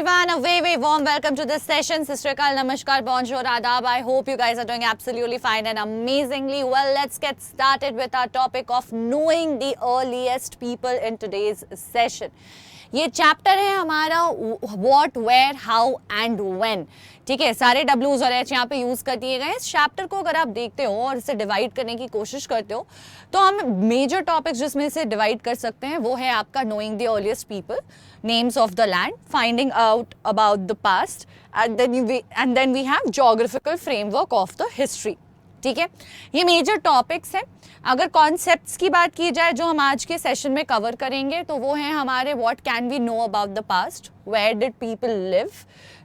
everyone, a very warm welcome to this session. Sri Akal, Namaskar, Bonjour, Adab. I hope you guys are doing absolutely fine and amazingly well. Let's get started with our topic of knowing the earliest people in today's session. ये chapter है हमारा what, where, how and when. ठीक है, सारे डब्ल्यूज और H यहाँ पे use कर दिए गए. इस चैप्टर को अगर आप देखते हो और इसे डिवाइड करने की कोशिश करते हो तो हम मेजर टॉपिक्स जिसमें से डिवाइड कर सकते हैं वो है आपका knowing the earliest people, names of the land, finding out about the past, and then we have geographical framework of the history. ठीक है, ये मेजर टॉपिक्स हैं. अगर कॉन्सेप्ट्स की बात की जाए जो हम आज के सेशन में कवर करेंगे तो वो है हमारे what can we know about the past, where did people live,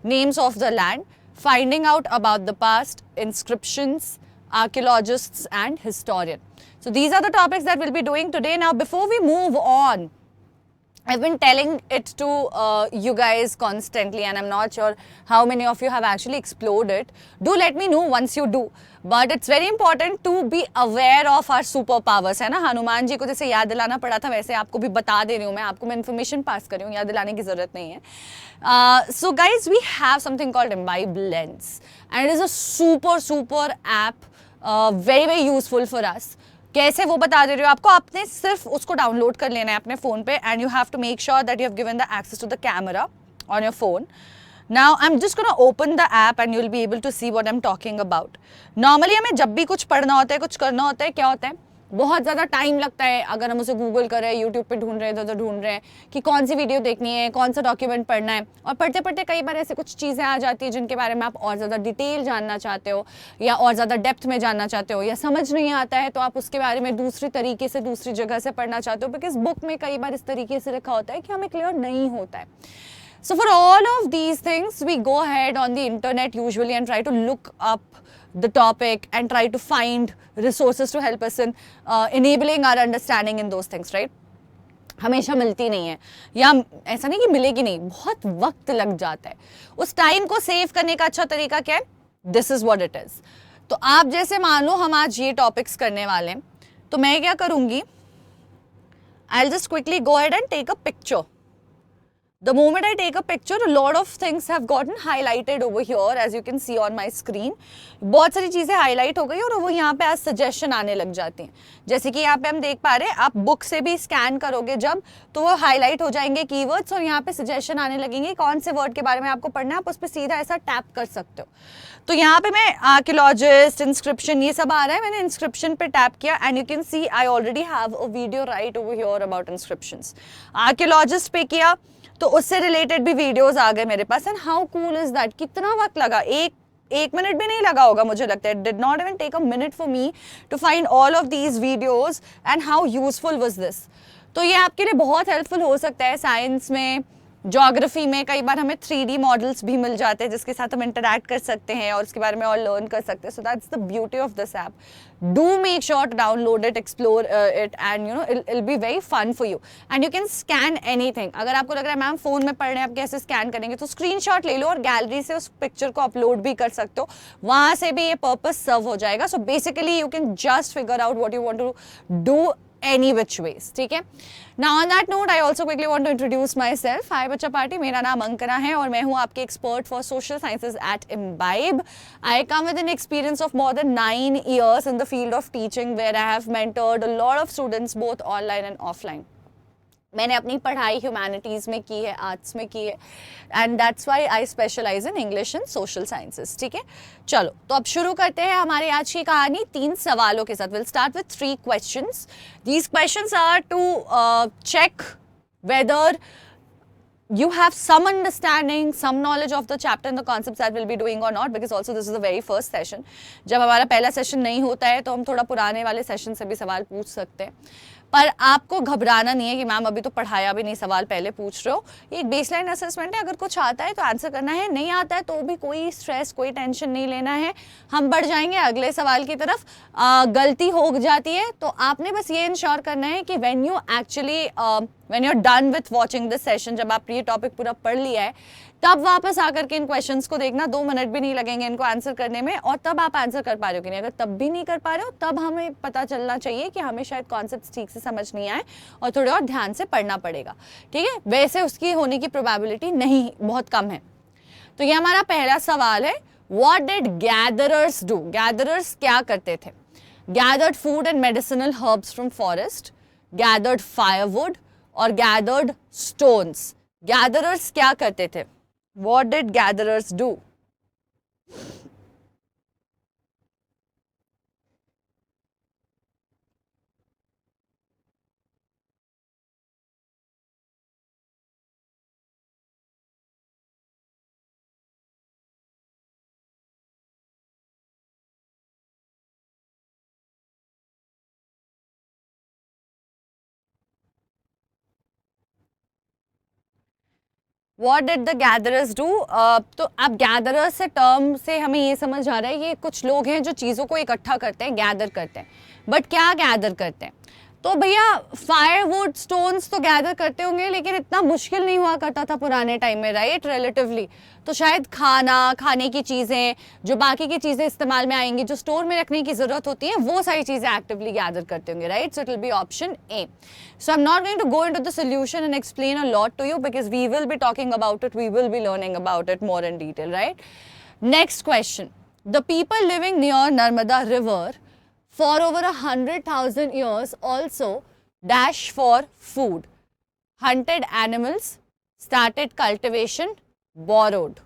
names of the land, finding out about the past, inscriptions, archaeologists and historian. So these are the topics that we'll be doing today. Now before we move on, I've been telling it to you guys constantly and I'm not sure how many of you have actually explored it. Do let me know once you do. But it's very important to be aware of our superpowers, है ना. हनुमान जी को जैसे याद दिलाना पड़ा था वैसे आपको भी बता दे रही हूँ मैं, आपको मैं इन्फॉर्मेशन पास कर रही हूँ, याद दिलाने की ज़रूरत नहीं है. So guys, we have something called Imbibe Lens and it is a super app, very useful for us. कैसे वो बता दे रही हो आपको. आपने सिर्फ उसको डाउनलोड कर लेना है अपने फ़ोन पे and you have to make sure that you have given the access to the camera on your phone. Now I am just gonna open the app and you will be able to see what I am talking about. Normally हमें जब भी कुछ पढ़ना होता है, कुछ करना होता है, क्या होता है, बहुत ज़्यादा टाइम लगता है. अगर हम उसे गूगल कर रहे हैं, यूट्यूब पे ढूंढ रहे हैं, इधर ढूंढ रहे हैं कि कौन सी वीडियो देखनी है, कौन सा डॉक्यूमेंट पढ़ना है, और पढ़ते पढ़ते कई बार ऐसे कुछ चीज़ें आ जाती हैं जिनके बारे में आप और ज़्यादा डिटेल जानना चाहते हो या और ज़्यादा डेप्थ में जानना चाहते हो या समझ नहीं आता है तो आप उसके बारे में दूसरी तरीके से दूसरी जगह से पढ़ना चाहते हो, बिकॉज बुक में कई बार इस तरीके से लिखा होता है कि हमें क्लियर नहीं होता है. So for all of these things, we go ahead on the internet usually and try to look up the topic and try to find resources to help us in enabling our understanding in those things, right? हमेशा मिलती नहीं है, या ऐसा नहीं कि मिलेगी नहीं, बहुत वक्त लग जाता है. उस टाइम को सेव करने का अच्छा तरीका क्या है? This is what it is. तो आप जैसे मान लो हम आज ये टॉपिक्स करने वाले हैं तो मैं क्या करूंगी, I will just quickly go ahead and take a picture. The moment I take a picture, a lot of things have gotten highlighted over here, as you can see on my screen. बहुत सारी चीज़ें highlight हो गई और वो यहाँ पे आज सजेशन आने लग जाती हैं. जैसे कि यहाँ पे हम देख पा रहे हैं, आप बुक से भी स्कैन करोगे जब तो वो हाईलाइट हो जाएंगे कीवर्ड्स और यहाँ पे सजेशन आने लगेंगे कौन से वर्ड के बारे में आपको पढ़ना है. आप उस पर सीधा ऐसा टैप कर सकते हो. तो यहाँ पे मैं आर्कियोलॉजिस्ट, इंस्क्रिप्शन, ये सब आ रहा है. मैंने इंस्क्रिप्शन पे टैप किया and you can see I already have a video right over here about inscriptions. Archaeologist पे किया तो उससे रिलेटेड भी वीडियोस आ गए मेरे पास. And how cool is that. कितना वक्त लगा, एक मिनट भी नहीं लगा होगा मुझे लगता है. Did not even take a minute for me to find all of these videos and how useful was this. तो ये आपके लिए बहुत हेल्पफुल हो सकता है. साइंस में, ज्योग्राफी में कई बार हमें 3D मॉडल्स भी मिल जाते हैं जिसके साथ हम इंटरैक्ट कर सकते हैं और उसके बारे में और लर्न कर सकते हैं. So that's the beauty of this app. Do make sure to download it, explore it and you know it be very fun for you. And you can scan anything. अगर आपको लग रहा है मैम फोन में पढ़ रहे हैं आप कैसे स्कैन करेंगे, तो स्क्रीनशॉट ले लो और गैलरी से उस पिक्चर को अपलोड भी कर सकते हो. वहाँ से भी ये पर्पस सर्व हो जाएगा. So basically you can just figure out what you want to do any which ways. ठीक है. Now on that note, I also quickly want to introduce myself. Hi बच्चा पार्टी, मेरा नाम अंकना है और मैं हूँ आपके expert for social sciences at Imbibe. I come with an experience of more than 9 years in the field of teaching, where I have mentored a lot of students both online and offline. मैंने अपनी पढ़ाई humanities में की है, arts में की है, and that's why I specialise in English and social sciences. ठीक है, चलो तो अब शुरू करते हैं हमारी आज की कहानी 3 सवालों के साथ. Will start with 3 questions. These questions are to check whether you have some understanding, some knowledge of the chapter and the concepts that we'll be doing or not, because also this is the very first session. जब हमारा पहला session नहीं होता है तो हम थोड़ा पुराने वाले सेशन से भी सवाल पूछ सकते हैं. पर आपको घबराना नहीं है कि मैम अभी तो पढ़ाया भी नहीं, सवाल पहले पूछ रहे हो. ये एक बेसलाइन असेसमेंट है. अगर कुछ आता है तो आंसर करना है, नहीं आता है तो भी कोई स्ट्रेस, कोई टेंशन नहीं लेना है. हम बढ़ जाएंगे अगले सवाल की तरफ. गलती हो जाती है तो आपने बस ये इंश्योर करना है कि when you actually when you are done with watching this session, जब आप ये टॉपिक पूरा पढ़ लिया है, तब वापस आकर के इन क्वेश्चंस को देखना, 2 मिनट भी नहीं लगेंगे इनको आंसर करने में, और तब आप आंसर कर पा रहे हो कि नहीं। अगर तब भी नहीं कर पा रहे हो, तब हमें पता चलना चाहिए कि हमें शायद कॉन्सेप्ट ठीक से समझ नहीं आए और थोड़े और ध्यान से पढ़ना पड़ेगा, ठीक है। वैसे उसकी होने की प्रोबेबिलिटी नहीं, बहुत कम है। तो ये हमारा पहला सवाल है, what did gatherers do? Gatherers क्या करते थे? Gathered food and medicinal herbs from forest, gathered firewood और गैदर्ड स्टोन्स। गैदरर्स क्या करते थे? What did gatherers do? What did the gatherers do? तो अब गैदरर्स से टर्म से हमें ये समझ आ रहा है ये कुछ लोग हैं जो चीज़ों को इकट्ठा करते हैं, गैदर करते हैं। बट क्या गैदर करते हैं? तो भैया फायरवुड स्टोन्स तो गैदर करते होंगे, लेकिन इतना मुश्किल नहीं हुआ करता था पुराने टाइम में, राइट, रिलेटिवली। तो शायद खाने की चीज़ें, जो बाकी की चीज़ें इस्तेमाल में आएंगी, जो स्टोर में रखने की ज़रूरत होती है, वो सारी चीज़ें एक्टिवली गैदर करते होंगे, right. So it will be option A. So I'm not going to go into the solution and explain a lot to you because we will be talking about it, we will be learning about it more in detail, right? Next question. The people living near Narmada River for over 100,000 years also dash for food, hunted animals, started cultivation, borrowed.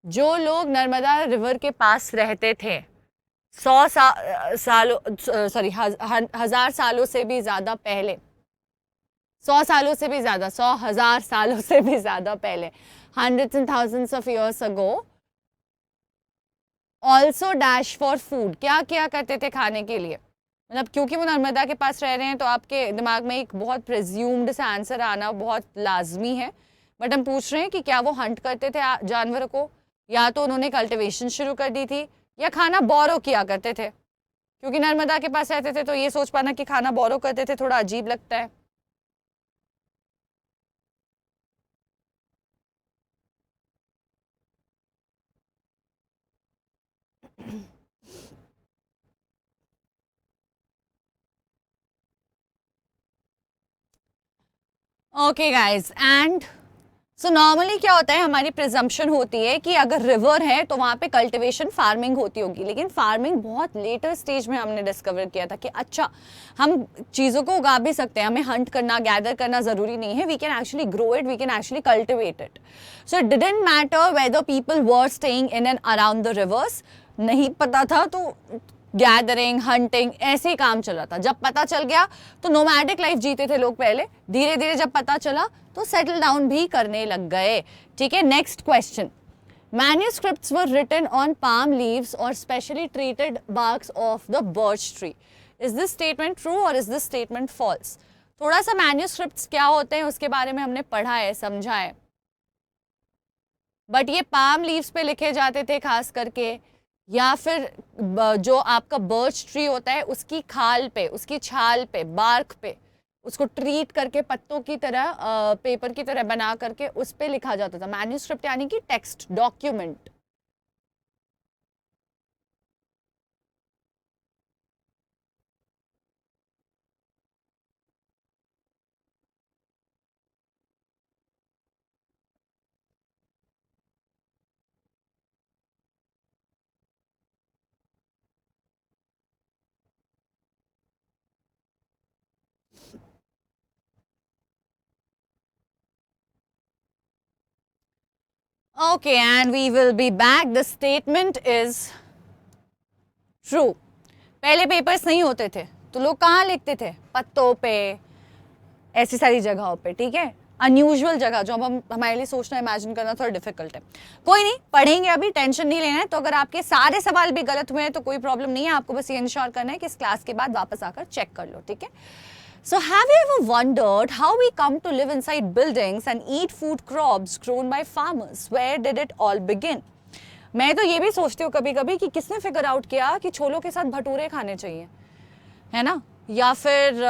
जो लोग Narmada river के पास रहते थे 1000 सालों से भी ज़्यादा पहले, 100 सालों से भी ज़्यादा, 100,000 सालों से भी ज़्यादा पहले, hundreds and thousands of years ago, also dash for food. क्या क्या करते थे खाने के लिए? मतलब क्योंकि वो नर्मदा के पास रह रहे हैं तो आपके दिमाग में एक बहुत प्रिज्यूम्ड सा आंसर आना बहुत लाजमी है। बट हम पूछ रहे हैं कि क्या वो हंट करते थे जानवरों को, या तो उन्होंने कल्टिवेशन शुरू कर दी थी, या खाना बोरो किया करते थे। क्योंकि नर्मदा के पास रहते थे तो ये सोच पाना कि खाना बोरो करते थे थोड़ा अजीब लगता है। Okay guys, and so normally क्या होता है, हमारी प्रिजम्पशन होती है कि अगर रिवर है तो वहाँ पे कल्टिवेशन फार्मिंग होती होगी, लेकिन फार्मिंग बहुत लेटर स्टेज में हमने डिस्कवर किया था कि अच्छा हम चीज़ों को उगा भी सकते हैं, हमें हंट करना गैदर करना ज़रूरी नहीं है, we can actually grow it, we can actually cultivate it. So it didn't matter whether people were staying in and around the rivers, नहीं पता था तो गैदरिंग हंटिंग ऐसे ही काम चल रहा था। जब पता चल गया तो नोमैडिक लाइफ जीते थे लोग पहले, धीरे धीरे जब पता चला तो सेटल डाउन भी करने लग गए, ठीक है। Next question, manuscripts were written on palm leaves और specially treated barks of the birch tree. Is this statement true और इज दिस स्टेटमेंट फॉल्स? थोड़ा सा मैन्यूस्क्रिप्ट्स क्या होते हैं उसके बारे में हमने पढ़ा है, समझा है, बट ये पाम लीव्स पे लिखे जाते थे खास करके, या फिर जो आपका बर्च ट्री होता है उसकी खाल पे, उसकी छाल पे, बार्क पे, उसको ट्रीट करके पत्तों की तरह पेपर की तरह बना करके उस पे लिखा जाता था। मैन्यूस्क्रिप्ट यानी कि text document. Okay, and we will be back. The statement is true. पहले पेपर्स नहीं होते थे तो लोग कहाँ लिखते थे? पत्तों पे, ऐसी सारी जगहों पे, ठीक है, अनयूजुअल जगह जो हम हमारे लिए सोचना इमेजिन करना थोड़ा डिफिकल्ट है। कोई नहीं, पढ़ेंगे, अभी टेंशन नहीं लेना है। तो अगर आपके सारे सवाल भी गलत हुए हैं तो कोई प्रॉब्लम नहीं है, आपको बस ये इंश्योर करना है कि इस क्लास के बाद वापस आकर चेक कर लो, ठीक है। So have you ever wondered how we come to live inside buildings and eat food crops grown by farmers? Where did it all begin? मैं तो ये भी सोचती हूँ कभी कभी कि किसने फिगर आउट किया कि छोलों के साथ भटूरे खाने चाहिए, है ना, या फिर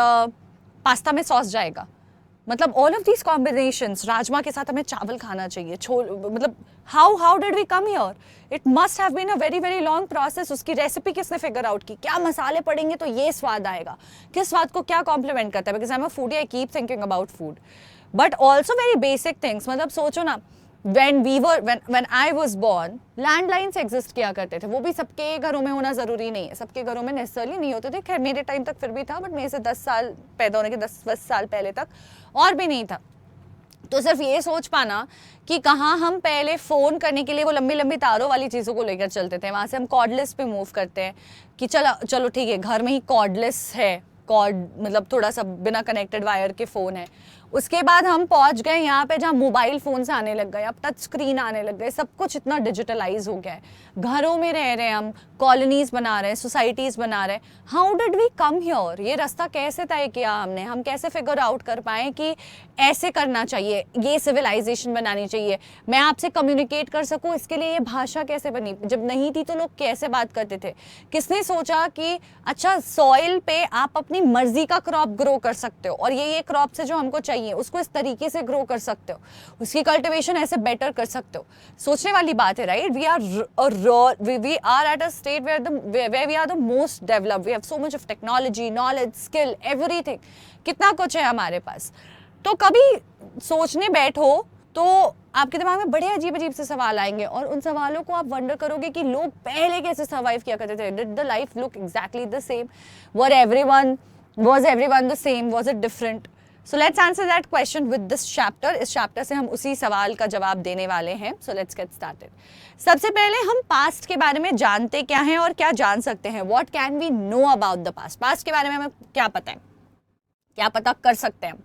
पास्ता में सॉस जाएगा, मतलब all of these combinations, rajma के साथ हमें चावल खाना चाहिए, मतलब how did we come here? It must have been a very very long process. उसकी रेसिपी किसने फिगर आउट की, क्या मसाले पड़ेंगे तो ये स्वाद आएगा, किस स्वाद को क्या कॉम्प्लीमेंट करता है? Because I am a foodie, I keep thinking about food, but also very basic things. मतलब सोचो ना, when I was born, landlines exist किया करते थे, वो भी सबके घरों में होना ज़रूरी नहीं है, सबके घरों में नेसेसरली नहीं होते थे, खैर मेरे टाइम तक फिर भी था, बट मेरे से 10 साल पैदा होने के 10 साल पहले तक और भी नहीं था। तो सिर्फ ये सोच पाना कि कहाँ हम पहले फ़ोन करने के लिए वो लंबी लंबी तारों वाली चीज़ों को लेकर चलते थे, वहाँ से हम कॉर्डलेस पे मूव करते हैं कि चलो ठीक है, घर में ही कॉर्डलेस है, कॉर्ड मतलब थोड़ा सा बिना कनेक्टेड वायर के फ़ोन है। उसके बाद हम पहुंच गए यहाँ पे जहाँ मोबाइल फ़ोन्स आने लग गए, अब टच स्क्रीन आने लग गए, सब कुछ इतना डिजिटलाइज हो गया है, घरों में रह रहे हैं हम, कॉलोनीज बना रहे हैं, सोसाइटीज़ बना रहे हैं। How did we come here? ये रास्ता कैसे तय किया हमने? हम कैसे फिगर आउट कर पाए कि ऐसे करना चाहिए, ये सिविलाइजेशन बनानी चाहिए, मैं आपसे कम्युनिकेट कर सकूँ, इसके लिए ये भाषा कैसे बनी? जब नहीं थी तो लोग कैसे बात करते थे? किसने सोचा कि अच्छा सॉइल पे आप अपनी मर्जी का क्रॉप ग्रो कर सकते हो और ये क्रॉप से जो हमको चाहिए उसको इस तरीके से ग्रो कर सकते हो, उसकी कल्टीवेशन ऐसे बेटर कर सकते हो? सोचने वाली बात है, right? We are at a state where we are the most developed, we have so much of technology, knowledge, skill, everything, कितना कुछ है हमारे पास। तो कभी सोचने बैठो तो आपके दिमाग में बड़े अजीब अजीब से सवाल आएंगे और उन सवालों को आप वंडर करोगे कि लोग पहले कैसे सर्वाइव किया करते थे। Did the life look exactly the same? was everyone the same? was it different? So let's answer that question with this chapter. इस चैप्टर से हम उसी सवाल का जवाब देने वाले हैं। So let's get started. सबसे पहले हम पास्ट के बारे में जानते क्या हैं और क्या जान सकते हैं? What can we know about the past? Past के बारे में हमें क्या पता है, क्या पता कर सकते हैं?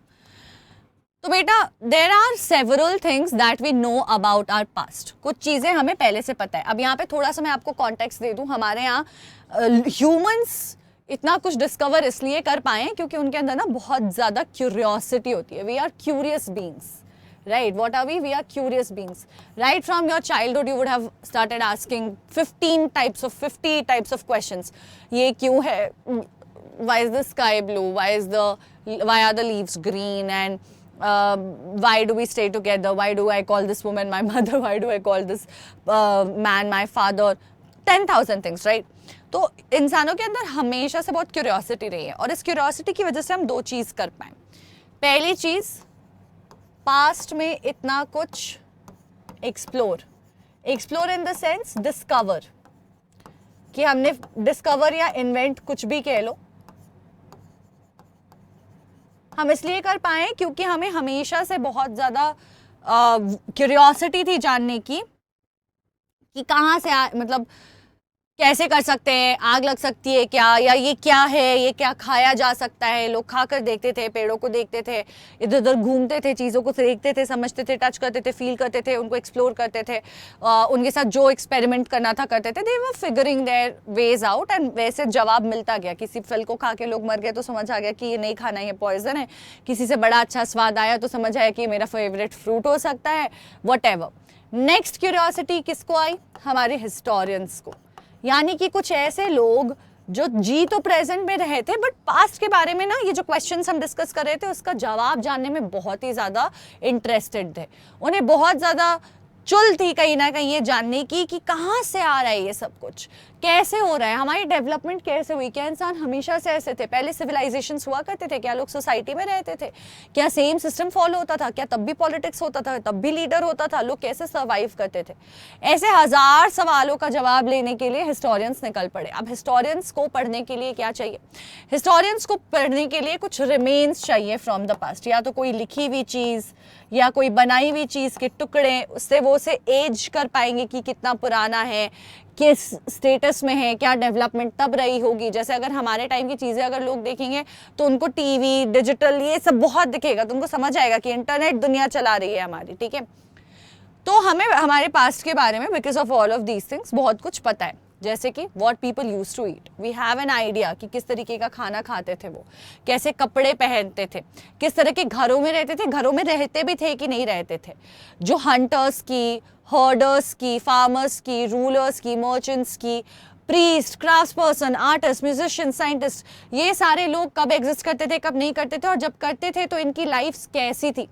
तो बेटा there are several things that we know about our past. कुछ चीज़ें हमें पहले से पता है। अब यहाँ पे थोड़ा सा मैं आपको कॉन्टेक्स्ट दे दूँ। हमारे यहाँ ह्यूमन्स इतना कुछ डिस्कवर इसलिए कर पाए क्योंकि उनके अंदर ना बहुत ज़्यादा क्यूरियोसिटी होती है। We are curious beings, right? What are we? We are curious beings. Right from your childhood, you would have started asking 50 types of questions. ये क्यों है? Why is the sky blue? Why are the leaves green? And why do we stay together? Why do I call this woman my mother? Why do I call this man my father? 10,000 things, right? तो इंसानों के अंदर हमेशा से बहुत curiosity रही है और इस क्यूरियोसिटी की वजह से हम दो चीज़ कर पाए। पहली चीज़, पास्ट में इतना कुछ explore in the sense discover, कि हमने डिस्कवर या इन्वेंट कुछ भी कह लो, हम इसलिए कर पाए क्योंकि हमें हमेशा से बहुत ज़्यादा क्यूरियोसिटी थी जानने की कि कहाँ से मतलब कैसे कर सकते हैं, आग लग सकती है क्या, या ये क्या है, ये क्या खाया जा सकता है। लोग खाकर देखते थे, पेड़ों को देखते थे, इधर उधर घूमते थे, चीज़ों को देखते थे, समझते थे, टच करते थे, फील करते थे, उनको एक्सप्लोर करते थे, उनके साथ जो एक्सपेरिमेंट करना था करते थे। They were figuring their ways out and वैसे जवाब मिलता गया। किसी फल को खा के लोग मर गए तो समझ आ गया कि ये नहीं खाना, ये पॉइजन है। किसी से बड़ा अच्छा स्वाद आया तो समझ आया कि ये मेरा फेवरेट फ्रूट हो सकता है, वट। नेक्स्ट क्यूरियोसिटी किसको आई? हमारे हिस्टोरियंस को, यानी कि कुछ ऐसे लोग जो जी तो प्रेजेंट में रहे थे बट पास्ट के बारे में ना, ये जो क्वेश्चंस हम डिस्कस कर रहे थे उसका जवाब जानने में बहुत ही ज़्यादा इंटरेस्टेड थे। उन्हें बहुत ज़्यादा चुल थी कहीं ना कहीं ये जानने की कि कहाँ से आ रहा है ये सब कुछ, कैसे हो रहा है, हमारी डेवलपमेंट कैसे हुई, क्या इंसान हमेशा से ऐसे थे, पहले सिविलाइजेशंस हुआ करते थे, क्या लोग सोसाइटी में रहते थे, क्या सेम सिस्टम फॉलो होता था, क्या तब भी पॉलिटिक्स होता था, तब भी लीडर होता था, लोग कैसे सर्वाइव करते थे। ऐसे हजार सवालों का जवाब लेने के लिए हिस्टोरियंस निकल पड़े। अब हिस्टोरियंस को पढ़ने के लिए क्या चाहिए? हिस्टोरियंस को पढ़ने के लिए कुछ रिमेन्स चाहिए फ्रॉम द पास्ट, या तो कोई लिखी हुई चीज़ या कोई बनाई हुई चीज़ के टुकड़े, उससे वो उसे एज कर पाएंगे कि कितना पुराना है, किस स्टेटस में है, क्या डेवलपमेंट तब रही होगी। जैसे अगर हमारे टाइम की चीज़ें अगर लोग देखेंगे तो उनको टीवी, डिजिटल, ये सब बहुत दिखेगा, तो उनको समझ आएगा कि इंटरनेट दुनिया चला रही है हमारी, ठीक है। तो हमें हमारे पास्ट के बारे में because of all of these things बहुत कुछ पता है। जैसे कि what people use to eat, we have an idea कि किस तरीके का खाना खाते थे वो, कैसे कपड़े पहनते थे, किस तरह के घरों में रहते थे, घरों में रहते भी थे कि नहीं रहते थे। जो हंटर्स की, हर्डर्स की, फार्मर्स की, रूलर्स की, मर्चेंट्स की, priest, craft person, artist, musician, scientist, ये सारे लोग कब एग्जिस्ट करते थे, कब नहीं करते थे, और जब करते थे तो इनकी लाइफ कैसी थी।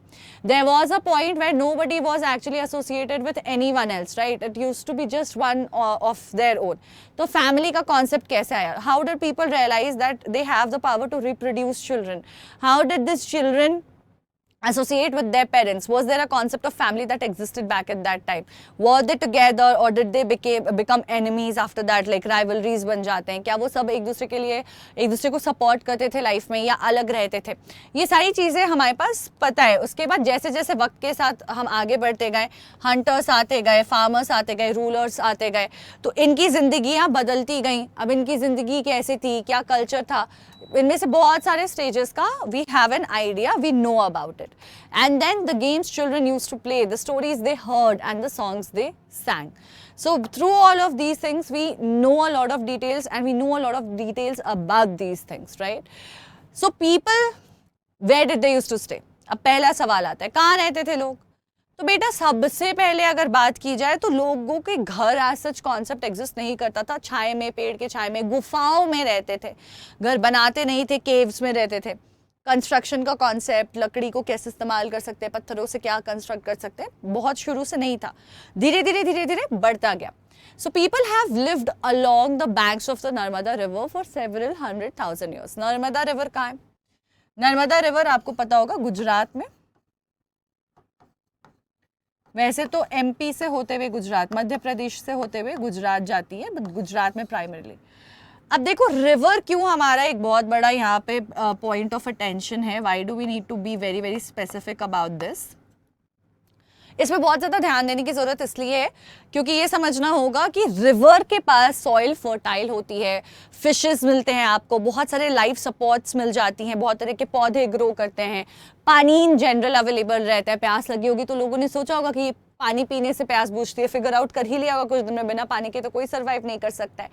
There was a point where nobody was actually associated with anyone else, right, it use to be just one of their own. तो फैमिली का कॉन्सेप्ट कैसे आया? How did people realise that they have the power to reproduce children? How did this children associate with their parents? Was there a concept of family that existed back at that time? Were they together or did they become enemies after that, like rivalries बन जाते हैं? क्या वो सब एक दूसरे के लिए, एक दूसरे को सपोर्ट करते थे लाइफ में, या अलग रहते थे? ये सारी चीज़ें हमारे पास पता है। उसके बाद जैसे जैसे वक्त के साथ हम आगे बढ़ते गए, हंटर्स आते गए, फार्मर्स आते गए, रूलर्स आते गए, तो इनकी जिंदगियाँ बदलती गई। अब इनकी ज़िंदगी कैसी थी, क्या कल्चर था, इनमें से बहुत सारे स्टेजेस का we have an idea, we know about it. And then the games children use to play, the stories they heard and the songs they sang. So through all of these things we know a lot of details, and we know a lot of details about these things, right? So people, where did they used to stay? अब पहला सवाल आता है, कहाँ रहते थे लोग? तो बेटा सबसे पहले अगर बात की जाए तो लोगों के घर आज सच कॉन्सेप्ट एग्जिस्ट नहीं करता था। छाए में, पेड़ के छाए में, गुफाओं में रहते थे, घर बनाते नहीं थे, केव्स में रहते थे। कंस्ट्रक्शन का कॉन्सेप्ट, लकड़ी को कैसे इस्तेमाल कर सकते हैं, पत्थरों से क्या कंस्ट्रक्ट कर सकते हैं, बहुत शुरू से नहीं था, धीरे धीरे बढ़ता गया। So people have lived along the banks of the Narmada River for several 100,000 years. Narmada river कहाँ है? नर्मदा रिवर आपको पता होगा गुजरात में, वैसे तो एमपी से होते हुए गुजरात, मध्य प्रदेश से होते हुए गुजरात जाती है, बट गुजरात में प्राइमरीली। अब देखो रिवर क्यों हमारा एक बहुत बड़ा यहाँ पे पॉइंट ऑफ अटेंशन है, why do we need to be very very specific about this? इसमें बहुत ज़्यादा ध्यान देने की ज़रूरत इसलिए है क्योंकि ये समझना होगा कि रिवर के पास सॉइल फर्टाइल होती है, फिशेस मिलते हैं आपको, बहुत सारे लाइफ सपोर्ट्स मिल जाती हैं, बहुत तरह के पौधे ग्रो करते हैं, पानी इन जनरल अवेलेबल रहता है। प्यास लगी होगी तो लोगों ने सोचा होगा कि पानी पीने से प्यास बुझती है, फिगर आउट कर ही लिया होगा कुछ दिन में, बिना पानी के तो कोई सर्वाइव नहीं कर सकता है।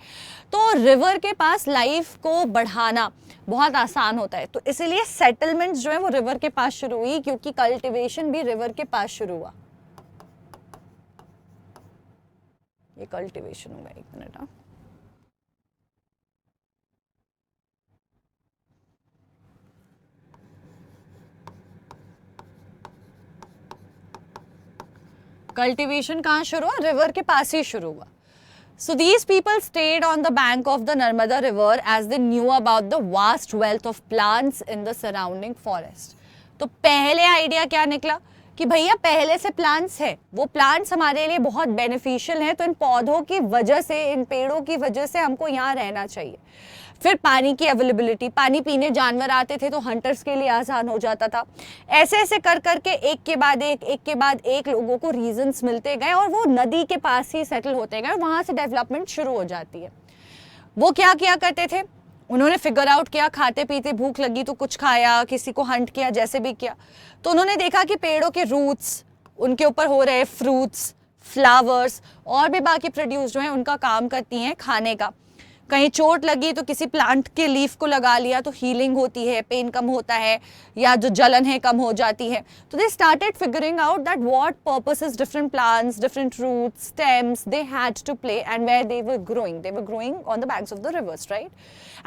तो रिवर के पास लाइफ को बढ़ाना बहुत आसान होता है, तो इसीलिए सेटलमेंट्स जो है वो रिवर के पास शुरू हुई, क्योंकि कल्टिवेशन भी रिवर के पास शुरू हुआ। ये कल्टिवेशन होगा, एक मिनट। हाँ, कल्टिवेशन कहाँ शुरू हुआ? रिवर के पास ही शुरू हुआ। So these people stayed on the bank of the Narmada River as they knew about the vast wealth of plants in the surrounding forest. तो पहले आइडिया क्या निकला कि भैया पहले से प्लांट्स है, वो प्लांट्स हमारे लिए बहुत बेनिफिशियल हैं, तो इन पौधों की वजह से, इन पेड़ों की वजह से हमको यहाँ रहना चाहिए। फिर पानी की अवेलेबिलिटी, पानी पीने जानवर आते थे तो हंटर्स के लिए आसान हो जाता था। ऐसे ऐसे कर करके एक के बाद एक लोगों को रीजंस मिलते गए और वो नदी के पास ही सेटल होते गए, वहाँ से डेवलपमेंट शुरू हो जाती है। वो क्या किया करते थे? उन्होंने फिगर आउट किया, खाते पीते भूख लगी तो कुछ खाया, किसी को हंट किया, जैसे भी किया। तो उन्होंने देखा कि पेड़ों के रूट्स, उनके ऊपर हो रहे फ्रूट्स, फ्लावर्स और भी बाकी प्रोड्यूस जो है उनका काम करती हैं खाने का। कहीं चोट लगी तो किसी प्लांट के लीफ को लगा लिया तो हीलिंग होती है, पेन कम होता है, या जो जलन है कम हो जाती है। तो they started figuring out that what purposes different plants, different roots, stems they had to play and where they were growing on the banks of the rivers, right?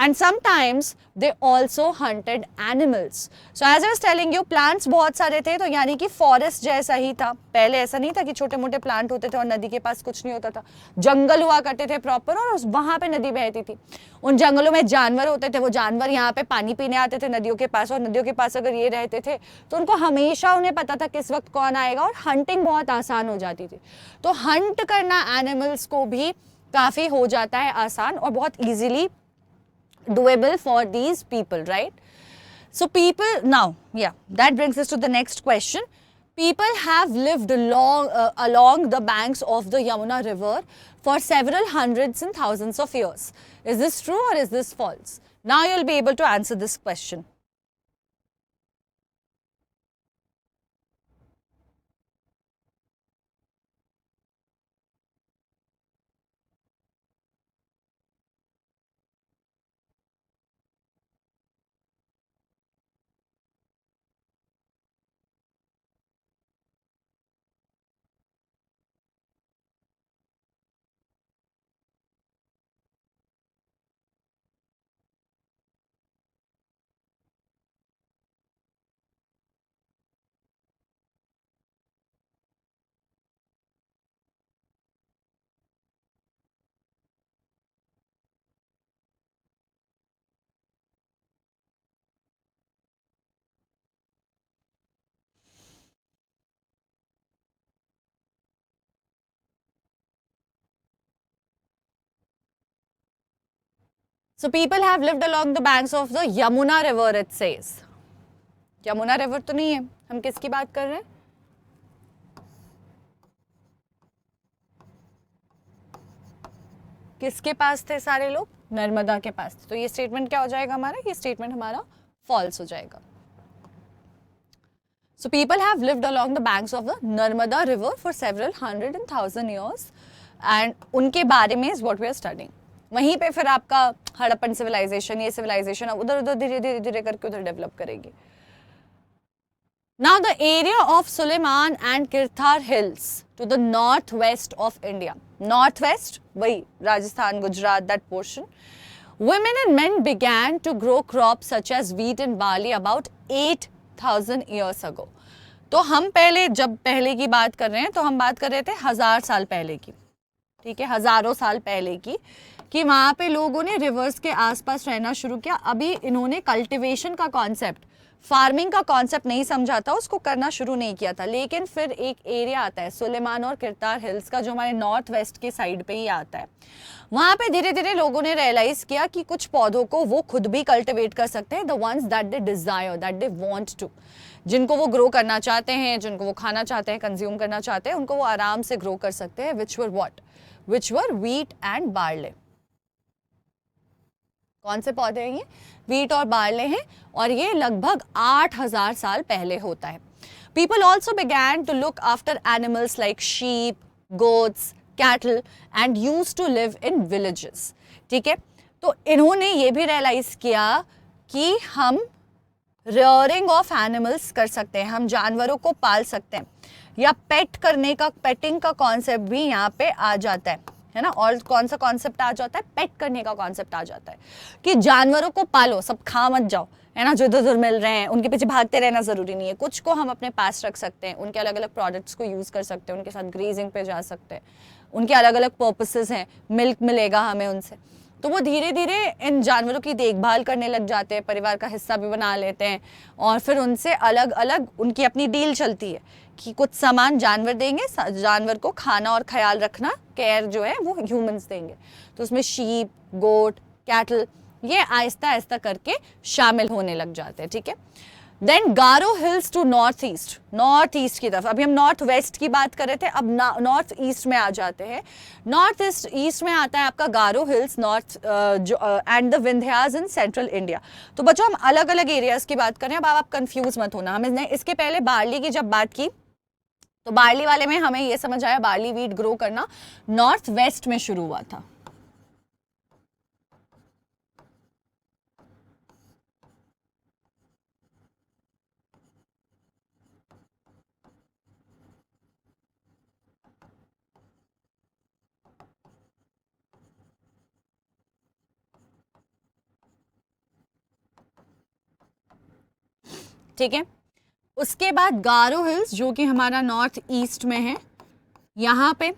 And sometimes they also hunted animals. So as I was telling you, plants बहुत सारे थे, तो यानी कि forest जैसा ही था। पहले ऐसा नहीं था कि छोटे मोटे प्लांट होते थे और नदी के पास कुछ नहीं होता था, जंगल हुआ करते थे प्रॉपर, और वहां पे नदी बहती थी। उन जंगलों में जानवर होते थे, वो जानवर यहाँ पे पानी पीने आते थे नदियों के पास, और नदियों के पास अगर ये रहते थे तो उनको हमेशा उन्हें पता था किस वक्त कौन आएगा, और हंटिंग बहुत आसान हो जाती थी। तो हंट करना एनिमल्स को भी काफी हो जाता है आसान, और बहुत easily doable for these people, right? So people, now, yeah, that brings us to the next question. People have lived along the banks of the Yamuna River for several hundreds and thousands of years. Is this true or is this false? Now you'll be able to answer this question. So people have lived along the banks of the Yamuna river, it says. Yamuna river तो नहीं है, हम किसकी बात कर रहे हैं? किसके पास थे सारे लोग? नर्मदा के पास थे। तो ये स्टेटमेंट क्या हो जाएगा हमारा? ये स्टेटमेंट हमारा फॉल्स हो जाएगा। So people have lived along the banks of the Narmada river for several hundred and thousand years, and उनके बारे में is what we are studying. वहीं पे फिर आपका हड़प्पन सिविलाइजेशन, ये सिविलाइजेशन अब उधर उधर धीरे धीरे धीरे करके उधर डेवलप करेगी। Now the area of Suleiman and Kirthar hills to the northwest of India. Northwest, वही Rajasthan, Gujarat, that portion. Women and men began to grow crops such as wheat and barley about 8,000 years ago. तो हम पहले जब पहले की बात कर रहे हैं तो हम बात कर रहे थे 1000 साल पहले की, ठीक है, हजारों साल पहले की, कि वहाँ पे लोगों ने रिवर्स के आसपास रहना शुरू किया। अभी इन्होंने कल्टीवेशन का कॉन्सेप्ट, फार्मिंग का कॉन्सेप्ट नहीं समझा था, उसको करना शुरू नहीं किया था। लेकिन फिर एक एरिया आता है सुलेमान और किरतार हिल्स का, जो हमारे नॉर्थ वेस्ट के साइड पे ही आता है। वहाँ पे धीरे धीरे लोगों ने रियलाइज किया कि कुछ पौधों को वो खुद भी कल्टिवेट कर सकते हैं, the ones that they desire, that they want to, जिनको वो ग्रो करना चाहते हैं, जिनको वो खाना चाहते हैं, कंज्यूम करना चाहते हैं, उनको वो आराम से ग्रो कर सकते हैं। Which were what? Which were wheat and barley. कौन से पौधे हैं ये? व्हीट और बार्ले हैं, और ये लगभग 8000 साल पहले होता है। People also began to look after animals like sheep, goats, cattle and use to live in villages. ठीक है, तो इन्होंने ये भी रियलाइज किया कि हम रेयरिंग ऑफ एनिमल्स कर सकते हैं, हम जानवरों को पाल सकते हैं, या पेट करने का, पेटिंग का कॉन्सेप्ट भी यहाँ पे आ जाता है ना। और कौन सा कॉन्सेप्ट आ जाता है? पेट करने का कॉन्सेप्ट आ जाता है कि जानवरों को पालो, सब खा मत जाओ, है ना, जो इधर उधर मिल रहे हैं उनके पीछे भागते रहना जरूरी नहीं है। कुछ को हम अपने पास रख सकते हैं, उनके अलग अलग प्रोडक्ट्स को यूज कर सकते हैं, उनके साथ ग्रेजिंग पे जा सकते हैं, उनके अलग अलग पर्पसेस हैं, मिल्क मिलेगा हमें उनसे। तो वो धीरे धीरे इन जानवरों की देखभाल करने लग जाते हैं, परिवार का हिस्सा भी बना लेते हैं, और फिर उनसे अलग अलग उनकी अपनी डील चलती है कि कुछ सामान जानवर देंगे, जानवर को खाना और ख्याल रखना, केयर जो है वो ह्यूमंस देंगे। तो उसमें शीप, गोट, कैटल, ये आहिस्ता आहिस्ता करके शामिल होने लग जाते हैं। ठीक है, then Garo Hills to north east, north east की तरफ। अभी हम नॉर्थ वेस्ट की बात कर रहे थे, अब नॉर्थ ईस्ट में आ जाते हैं। नॉर्थ ईस्ट में आता है आपका Garo hills, north and the Vindhyas in central India. तो बच्चों हम अलग अलग एरियाज की बात कर रहे हैं, अब आप कंफ्यूज मत होना। हमने इसके पहले बार्ली की जब बात की तो बार्ली वाले में हमें ये समझ आया बार्ली वीट ग्रो करना नॉर्थ वेस्ट में शुरू हुआ था। ठीक है, उसके बाद गारो हिल्स जो कि हमारा नॉर्थ ईस्ट में है यहाँ पे,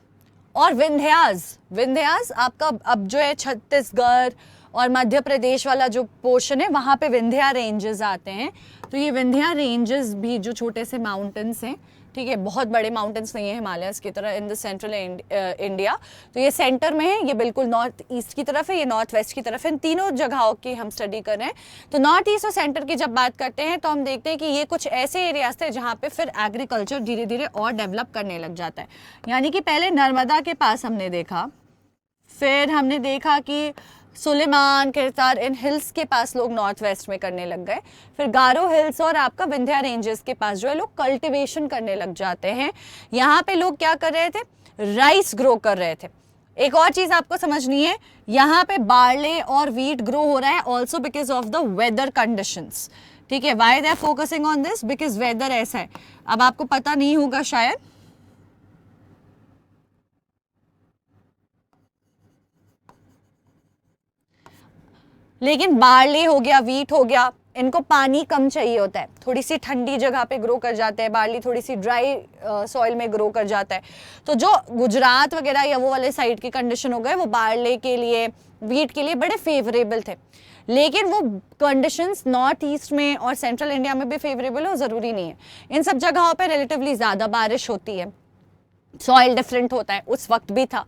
और विंध्यास, विंध्यास आपका अब जो है छत्तीसगढ़ और मध्य प्रदेश वाला जो पोर्शन है वहाँ पे विंध्या रेंजेस आते हैं। तो ये विंध्या रेंजेस भी जो छोटे से माउंटेन्स हैं, ठीक है, बहुत बड़े माउंटेन्स नहीं है हिमालयस की तरह इन द सेंट्रल इंडिया। तो ये सेंटर में है, ये बिल्कुल नॉर्थ ईस्ट की तरफ है, ये नॉर्थ वेस्ट की तरफ है। इन तीनों जगहों की हम स्टडी कर रहे हैं। तो नॉर्थ ईस्ट और सेंटर की जब बात करते हैं तो हम देखते हैं कि ये कुछ ऐसे एरियाज थे जहाँ पे फिर एग्रीकल्चर धीरे धीरे और डेवलप करने लग जाता है। यानी कि पहले नर्मदा के पास हमने देखा, फिर हमने देखा कि सुलेमान, किरतार, इन हिल्स के पास लोग नॉर्थ वेस्ट में करने लग गए, फिर गारो हिल्स और आपका विंध्या रेंजेस के पास जो है लोग कल्टीवेशन करने लग जाते हैं। यहाँ पे लोग क्या कर रहे थे? राइस ग्रो कर रहे थे। एक और चीज आपको समझनी है, यहाँ पे बार्ले और व्हीट ग्रो हो रहा है also because of the weather conditions. ठीक है, why they are focusing on this? Because weather ऐसा है। अब आपको पता नहीं होगा शायद, लेकिन बार्ली हो गया, व्हीट हो गया, इनको पानी कम चाहिए होता है, थोड़ी सी ठंडी जगह पे ग्रो कर जाते हैं। बार्ली थोड़ी सी ड्राई सॉइल में ग्रो कर जाता है। तो जो गुजरात वगैरह या वो वाले साइड की कंडीशन हो गए, वो बार्ले के लिए, व्हीट के लिए बड़े फेवरेबल थे। लेकिन वो कंडीशंस नॉर्थ ईस्ट में और सेंट्रल इंडिया में भी फेवरेबल हो ज़रूरी नहीं है। इन सब जगहों पर रिलेटिवली ज़्यादा बारिश होती है, सॉइल डिफरेंट होता है, उस वक्त भी था।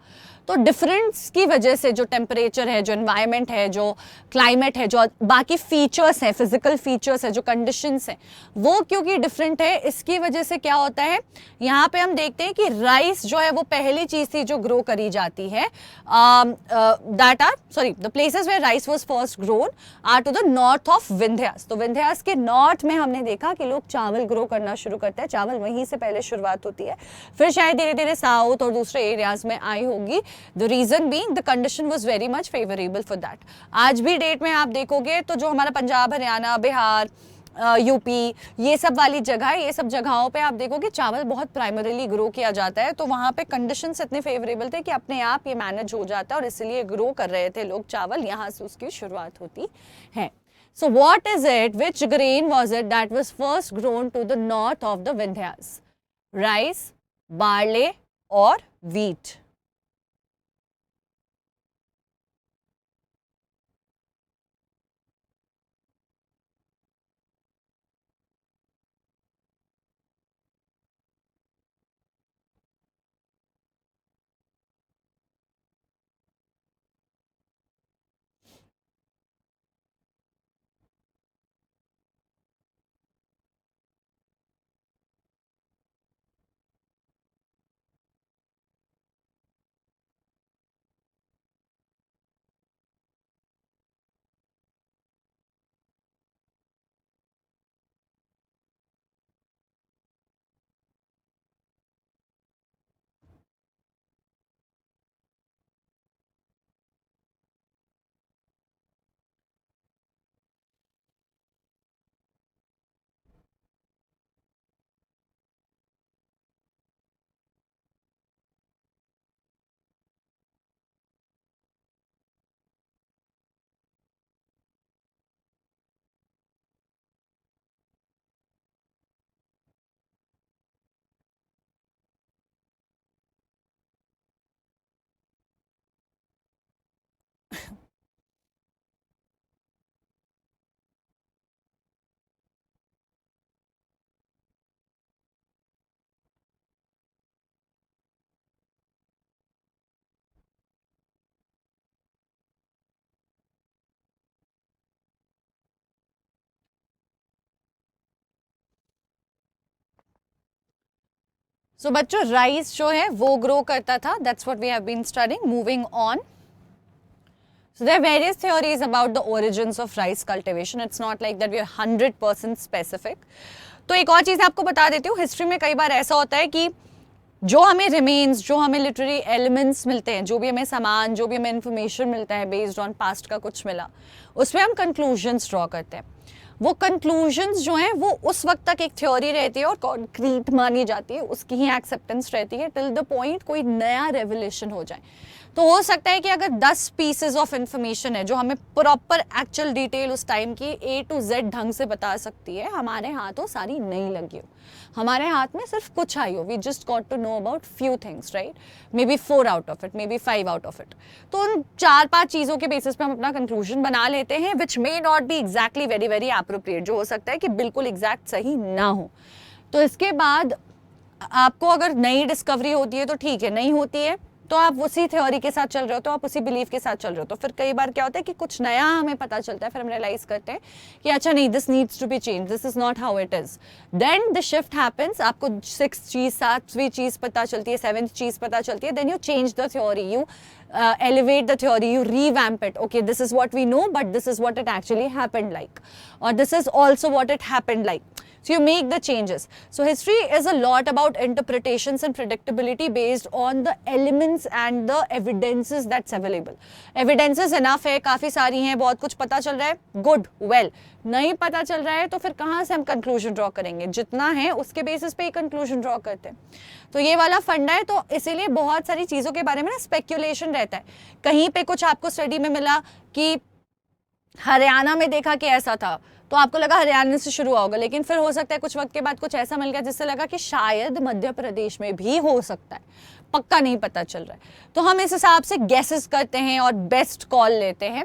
तो डिफरेंस की वजह से जो टेम्परेचर है, जो एनवायरनमेंट है, जो क्लाइमेट है, जो बाकी फीचर्स हैं, फिजिकल फीचर्स है, जो कंडीशंस हैं, वो क्योंकि डिफरेंट है, इसकी वजह से क्या होता है, यहाँ पे हम देखते हैं कि राइस जो है वो पहली चीज थी जो ग्रो करी जाती है, the places where rice was first grown are to the north of Vindhyas. तो विंध्यास के नॉर्थ में हमने देखा कि लोग चावल ग्रो करना शुरू करते हैं, चावल वहीं से पहले शुरुआत होती है, फिर शायद धीरे धीरे साउथ और दूसरे एरियाज में आई होगी। The reason being the condition was very much favourable for that. आज भी डेट में आप देखोगे तो जो हमारा पंजाब, हरियाणा, बिहार, यूपी, ये सब वाली जगह है, ये सब जगहों पे आप देखोगे चावल बहुत प्राइमरीली ग्रो किया जाता है, तो वहाँ पे कंडीशंस इतने फेवरेबल थे कि अपने आप ये मैनेज हो जाता है और इसलिए ग्रो कर रहे थे लोग चावल, यहाँ से उसकी शुरुआत होती है। So what is it, which grain was it that was first grown to the north of the Vindhyas? Rice, barley or wheat? So बच्चों राइस जो है वो ग्रो करता था, that's what we have been studying. Moving on. So there are various theories about the origins of rice cultivation. It's not like that we are 100% specific. तो एक और चीज़ आपको बता देती हूँ, हिस्ट्री में कई बार ऐसा होता है कि जो हमें रिमेन्स, जो हमें लिटरेरी एलिमेंट्स मिलते हैं, जो भी हमें सामान, जो भी हमें इंफॉर्मेशन मिलता है बेस्ड ऑन पास्ट का कुछ मिला, उसमें हम कंक्लूजन्स ड्रॉ करते हैं। वो कंक्लूजन्स जो हैं वो उस वक्त तक एक थ्योरी रहती है और कॉन्क्रीट मानी जाती है, उसकी ही एक्सेप्टेंस रहती है टिल द पॉइंट कोई नया रेवोल्यूशन हो जाए। तो हो सकता है कि अगर 10 पीसेस ऑफ इंफॉर्मेशन है जो हमें प्रॉपर एक्चुअल डिटेल उस टाइम की A to Z ढंग से बता सकती है, हमारे हाथों सारी नहीं लगी हो, हमारे हाथ में सिर्फ कुछ आई हो, we just got to know about few things, right, maybe 4 out of it, maybe 5 out of it. तो उन 4-5 चीज़ों के बेसिस पे हम अपना कंक्लूजन बना लेते हैं, which may not be exactly very very appropriate, जो हो सकता है कि बिल्कुल एग्जैक्ट सही ना हो। तो इसके बाद आपको अगर नई डिस्कवरी होती है तो ठीक है, नहीं होती है तो आप उसी थ्योरी के साथ चल रहे हो, तो आप उसी बिलीफ के साथ चल रहे हो। तो फिर कई बार क्या होता है कि कुछ नया हमें पता चलता है, फिर हम रियलाइज करते हैं कि अच्छा नहीं, this needs to be change, this is not how it is, then the shift happens. आपको 6th चीज, 7वीं चीज पता चलती है, 7th चीज पता चलती है, then you change the theory, you elevate the theory, you revamp it. Okay, this is what we know, but this is what it actually happened like, or this is also what it happened like. So you make the changes. So history is a lot about interpretations and predictability based on the elements and the evidences that's available. Evidences enough है, काफ़ी सारी हैं, बहुत कुछ पता चल रहा है, good, well. नहीं पता चल रहा है तो फिर कहाँ से हम कंक्लूजन ड्रॉ करेंगे? जितना है उसके बेसिस पे ही कंक्लूजन ड्रॉ करते हैं। तो ये वाला फंडा है, तो इसीलिए बहुत सारी चीज़ों के बारे में ना स्पेक्यूलेशन रहता है। कहीं पे कुछ आपको स्टडी में मिला कि हरियाणा में देखा कि ऐसा था, तो आपको लगा हरियाणा से शुरू होगा, लेकिन फिर हो सकता है कुछ वक्त के बाद कुछ ऐसा मिल गया जिससे लगा कि शायद मध्य प्रदेश में भी हो सकता है, पक्का नहीं पता चल रहा है। तो हम इस हिसाब से गेसेस करते हैं और बेस्ट कॉल लेते हैं।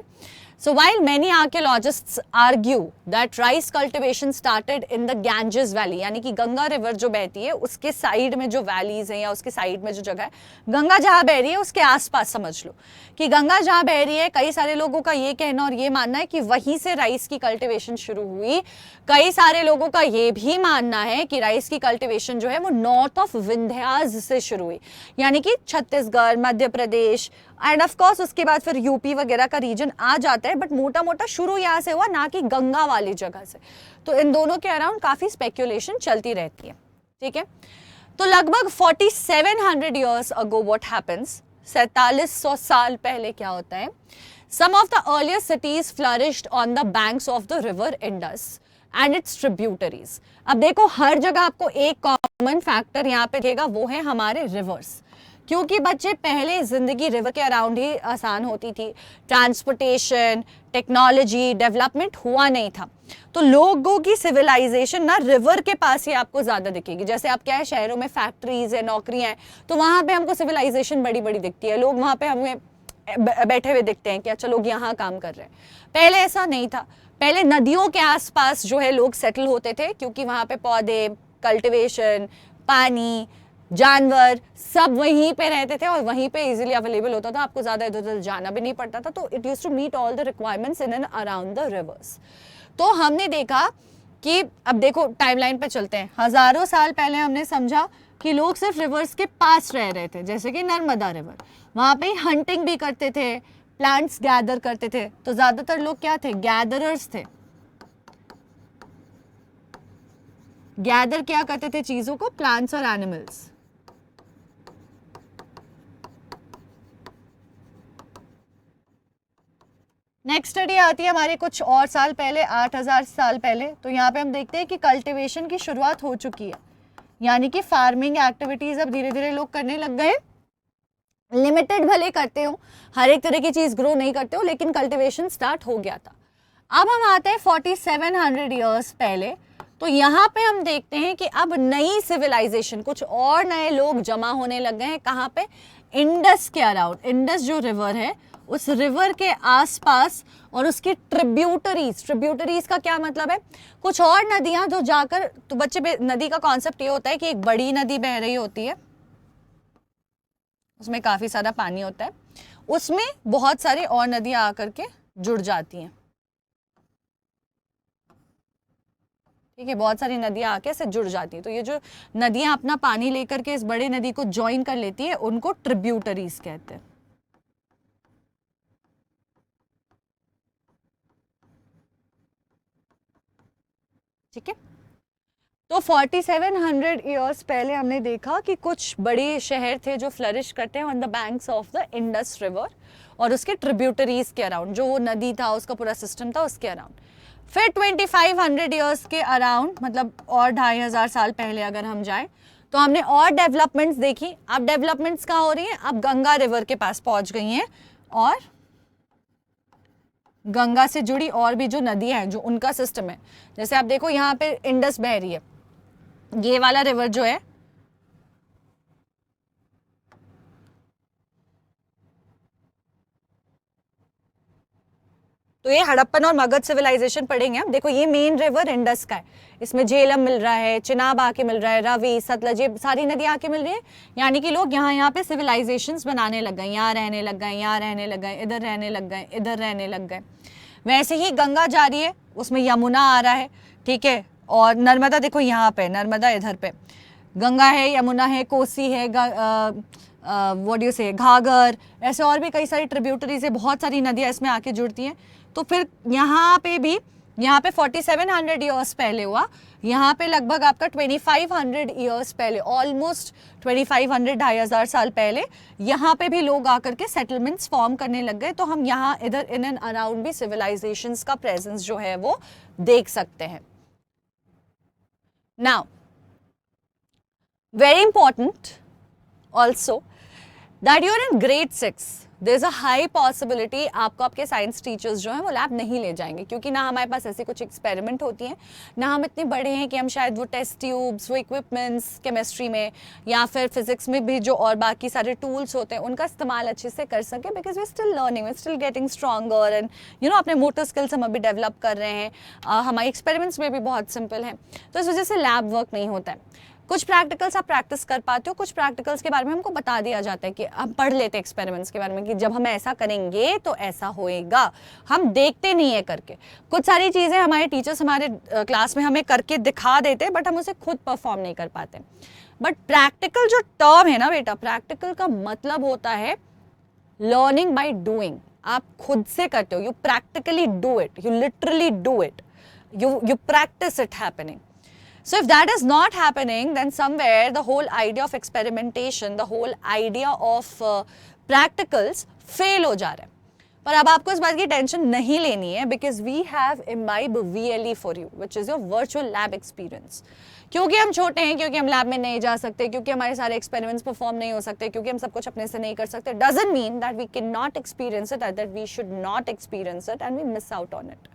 So while many archaeologists argue that rice cultivation started in the Ganges Valley, यानी कि गंगा रिवर जो बहती है उसके साइड में जो वैलीज हैं या उसके साइड में जो जगह है, गंगा जहाँ बह रही है उसके आसपास समझ लो कि गंगा जहाँ बह रही है, कई सारे लोगों का ये कहना और ये मानना है कि वहीं से राइस की कल्टिवेशन शुरू हुई। कई सारे लोगों का ये भी मानना है कि राइस की कल्टिवेशन जो है वो नॉर्थ ऑफ विंध्याज से शुरू हुई, यानी कि Chhattisgarh, Madhya Pradesh end of course उसके बाद फिर यूपी वगैरह का रीजन आ जाता है, बट मोटा मोटा शुरू यहाँ से हुआ, ना कि गंगा वाली जगह से। तो इन दोनों के अराउंड काफी स्पेक्यूलेशन चलती रहती है, ठीक है। तो लगभग 4700 ईयर्स अगो व्हाट हैपेंस, 4700 साल पहले क्या होता है, some of the earlier cities flourished on the banks of the river Indus and its tributaries। अब देखो हर जगह आपको एक कॉमन फैक्टर यहाँ पे दिखेगा, वो है हमारे रिवर्स, क्योंकि बच्चे पहले जिंदगी रिवर के अराउंड ही आसान होती थी, ट्रांसपोर्टेशन, टेक्नोलॉजी, डेवलपमेंट हुआ नहीं था, तो लोगों की सिविलाइजेशन ना रिवर के पास ही आपको ज्यादा दिखेगी। जैसे आप क्या है, शहरों में फैक्ट्रीज है, नौकरियां हैं, तो वहां पे हमको सिविलाइजेशन बड़ी बड़ी दिखती है, लोग वहां पे हमें बैठे हुए दिखते हैं कि अच्छा लोग यहाँ काम कर रहे हैं। पहले ऐसा नहीं था, पहले नदियों के आसपास जो है लोग सेटल होते थे, क्योंकि वहां पे पौधे, कल्टिवेशन, पानी, जानवर सब वहीं पे रहते थे और वहीं पे इजीली अवेलेबल होता था, आपको ज्यादा इधर उधर जाना भी नहीं पड़ता था। तो it used to meet all the requirements in and around the rivers. तो हमने देखा कि अब देखो टाइमलाइन पे चलते हैं, हजारों साल पहले हमने समझा कि लोग सिर्फ रिवर्स के पास रह रहे थे, जैसे कि नर्मदा रिवर, वहां पे हंटिंग भी करते थे, प्लांट्स गैदर करते थे। तो ज्यादातर लोग क्या थे, गैदरर्स थे, गैदर क्या करते थे चीजों को, प्लांट्स और एनिमल्स। नेक्स्ट स्टडी आती है हमारे कुछ और साल पहले, 8000 साल पहले। तो यहाँ पे हम देखते हैं कि कल्टीवेशन की शुरुआत हो चुकी है, यानी कि फार्मिंग एक्टिविटीज अब धीरे धीरे लोग करने लग गए। लिमिटेड भले करते हो, हर एक तरह की चीज ग्रो नहीं करते हो, लेकिन कल्टीवेशन स्टार्ट हो गया था। अब हम आते हैं 4700 ईयर्स पहले। तो यहाँ पे हम देखते हैं कि अब नई सिविलाइजेशन, कुछ और नए लोग जमा होने लग गए हैं। कहाँ पे, इंडस के अराउंड। इंडस जो रिवर है उस रिवर के आसपास और उसकी ट्रिब्यूटरीज, ट्रिब्यूटरीज का क्या मतलब है, कुछ और नदियां जो जाकर, तो बच्चे नदी का कॉन्सेप्ट ये होता है कि एक बड़ी नदी बह रही होती है, उसमें काफी सारा पानी होता है, उसमें बहुत सारी और नदियां आकर के जुड़ जाती हैं, ठीक है, बहुत सारी नदियां आके से जुड़ जाती हैं। तो ये जो नदियां अपना पानी लेकर के इस बड़े नदी को ज्वाइन कर लेती है, उनको ट्रिब्यूटरीज कहते हैं। ठीक है, तो 4700 ईयर्स पहले हमने देखा कि कुछ बड़े शहर थे जो फ्लरिश करते हैं on the banks of the Indus river और उसके ट्रिब्यूटरीज के अराउंड, जो वो नदी था उसका पूरा सिस्टम था उसके अराउंड। फिर 2500 ईयर्स के अराउंड, मतलब और 2500 साल पहले अगर हम जाएं, तो हमने और डेवलपमेंट्स देखी। अब डेवलपमेंट्स कहाँ हो रही हैं, अब गंगा रिवर के पास पहुंच गई हैं और गंगा से जुड़ी और भी जो नदियां हैं, जो उनका सिस्टम है। जैसे आप देखो यहाँ पे इंडस बह रही है, ये वाला रिवर जो है, तो ये हड़प्पन और मगध सिविलाइजेशन पढ़ेंगे हम। देखो ये मेन रिवर इंडस का है, इसमें झेलम मिल रहा है, चिनाब आके मिल रहा है, रवि, सतलज, ये सारी नदियां आके मिल रही है, यानी कि लोग यहाँ पे सिविलाइजेशंस बनाने लग गए, यहाँ रहने लग गए, यहाँ रहने लग गए, इधर रहने लग गए, इधर रहने लग गए। वैसे ही गंगा जा रही है, उसमें यमुना आ रहा है, ठीक है, और नर्मदा देखो यहाँ पे, नर्मदा इधर पे, गंगा है, यमुना है, कोसी है, व्हाट डू यू से, घाघर, ऐसे और भी कई सारी ट्रिब्यूटरीज है, बहुत सारी नदियाँ इसमें आके जुड़ती हैं। तो फिर यहाँ पे भी, यहाँ पे 4700 ईयर्स पहले हुआ, यहाँ पे लगभग आपका 2500 ईयर्स पहले, ऑलमोस्ट 2500, 2500 साल पहले यहाँ पे भी लोग आकर के सेटलमेंट्स फॉर्म करने लग गए। तो हम यहाँ इधर इन एंड अराउंड भी सिविलाइजेशंस का प्रेजेंस जो है वो देख सकते हैं। Now very important also that you're in grade 6, there is a high possibility आपको आपके साइंस टीचर्स जो हैं वो लैब नहीं ले जाएंगे, क्योंकि ना हमारे पास ऐसी कुछ एक्सपेरिमेंट होती हैं, ना हम इतने बड़े हैं कि हम शायद वो टेस्ट ट्यूब्स, वो इक्विपमेंट्स केमिस्ट्री में या फिर फिजिक्स में भी जो और बाकी सारे टूल्स होते हैं उनका इस्तेमाल अच्छे से कर सकें, because we still learning, we still getting stronger and you know अपने मोटर स्किल्स हम अभी डेवलप कर रहे हैं। हमारे एक्सपेरिमेंट्स में भी बहुत सिंपल हैं, तो इस वजह से लैब वर्क नहीं होता है। कुछ प्रैक्टिकल्स आप प्रैक्टिस कर पाते हो, कुछ प्रैक्टिकल्स के बारे में हमको बता दिया जाता है कि हम पढ़ लेते हैं एक्सपेरिमेंट्स के बारे में कि जब हम ऐसा करेंगे तो ऐसा होएगा, हम देखते नहीं है करके। कुछ सारी चीज़ें हमारे टीचर्स हमारे क्लास में हमें करके दिखा देते हैं, बट हम उसे खुद परफॉर्म नहीं कर पाते। बट प्रैक्टिकल जो टर्म है ना बेटा, प्रैक्टिकल का मतलब होता है लर्निंग बाय डूइंग। आप खुद से करते हो, you practically do it, you literally do it, you practice it happening. So if that is not happening, then somewhere the whole idea of experimentation, the whole idea of practicals fail हो जा रहा है। पर अब आपको इस बात की टेंशन नहीं लेनी है, because we have Imbibe VLE for you, which is your virtual lab experience. क्योंकि हम छोटे हैं, क्योंकि हम लैब में नहीं जा सकते, क्योंकि हमारे सारे एक्सपेरिमेंट्स परफॉर्म नहीं हो सकते, क्योंकि हम सब कुछ अपने से नहीं कर सकते, doesn't mean that we cannot experience it, that we should not experience it and we miss out on it.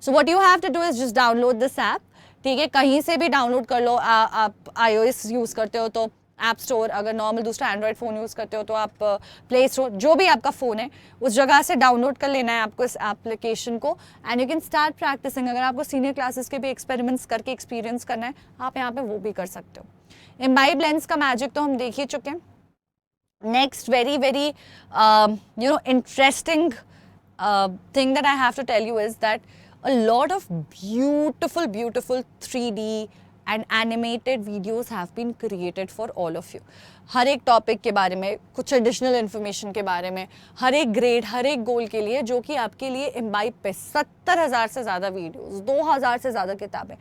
So what you have to do is just download this app, ठीक है, कहीं से भी डाउनलोड कर लो। आप iOS use करते हो तो ऐप स्टोर, अगर नॉर्मल दूसरा एंड्रॉयड फ़ोन यूज़ करते हो तो आप प्ले स्टोर, जो भी आपका फ़ोन है उस जगह से डाउनलोड कर लेना है आपको इस एप्लीकेशन को, and you can start practising. अगर आपको सीनियर क्लासेस के भी एक्सपेरिमेंट्स करके एक्सपीरियंस करना है, आप यहाँ पे वो भी कर सकते हो। इम्बाइब लेंस का मैजिक तो हम देख ही चुके हैं। Next very very you know interesting thing that I have to tell you is that a lot of beautiful 3D and animated videos have been created for all of you. हर एक topic के बारे में, कुछ additional information के बारे में, हर एक grade, हर एक गोल के लिए, जो कि आपके लिए इम्बाइब पे 70,000 से ज़्यादा वीडियोस, 2,000 से ज़्यादा किताबें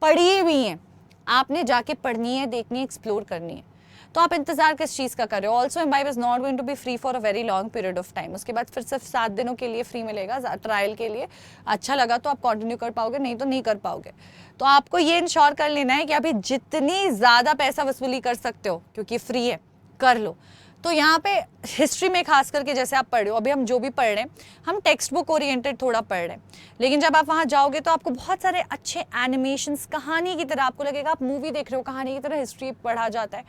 पढ़ी हुई हैं। आपने जाके पढ़नी है, देखनी है, एक्सप्लोर करनी है। तो आप इंतजार किस चीज़ का कर रहे हो? Also Imbibe is not going to be free for a very long period of time. उसके बाद फिर सिर्फ 7 दिनों के लिए फ्री मिलेगा ट्रायल के लिए। अच्छा लगा तो आप कंटिन्यू कर पाओगे, नहीं तो नहीं कर पाओगे। तो आपको ये इंश्योर कर लेना है कि अभी जितनी ज़्यादा पैसा वसूली कर सकते हो, क्योंकि फ्री है, कर लो। तो यहाँ पे हिस्ट्री में खास करके जैसे आप पढ़ रहे हो, अभी हम जो भी पढ़ रहे हैं, हम टेक्स्ट बुक ओरिएंटेड थोड़ा पढ़ रहे हैं, लेकिन जब आप वहाँ जाओगे तो आपको बहुत सारे अच्छे एनिमेशंस, कहानी की तरह आपको लगेगा आप मूवी देख रहे हो, कहानी की तरह हिस्ट्री पढ़ा जाता है।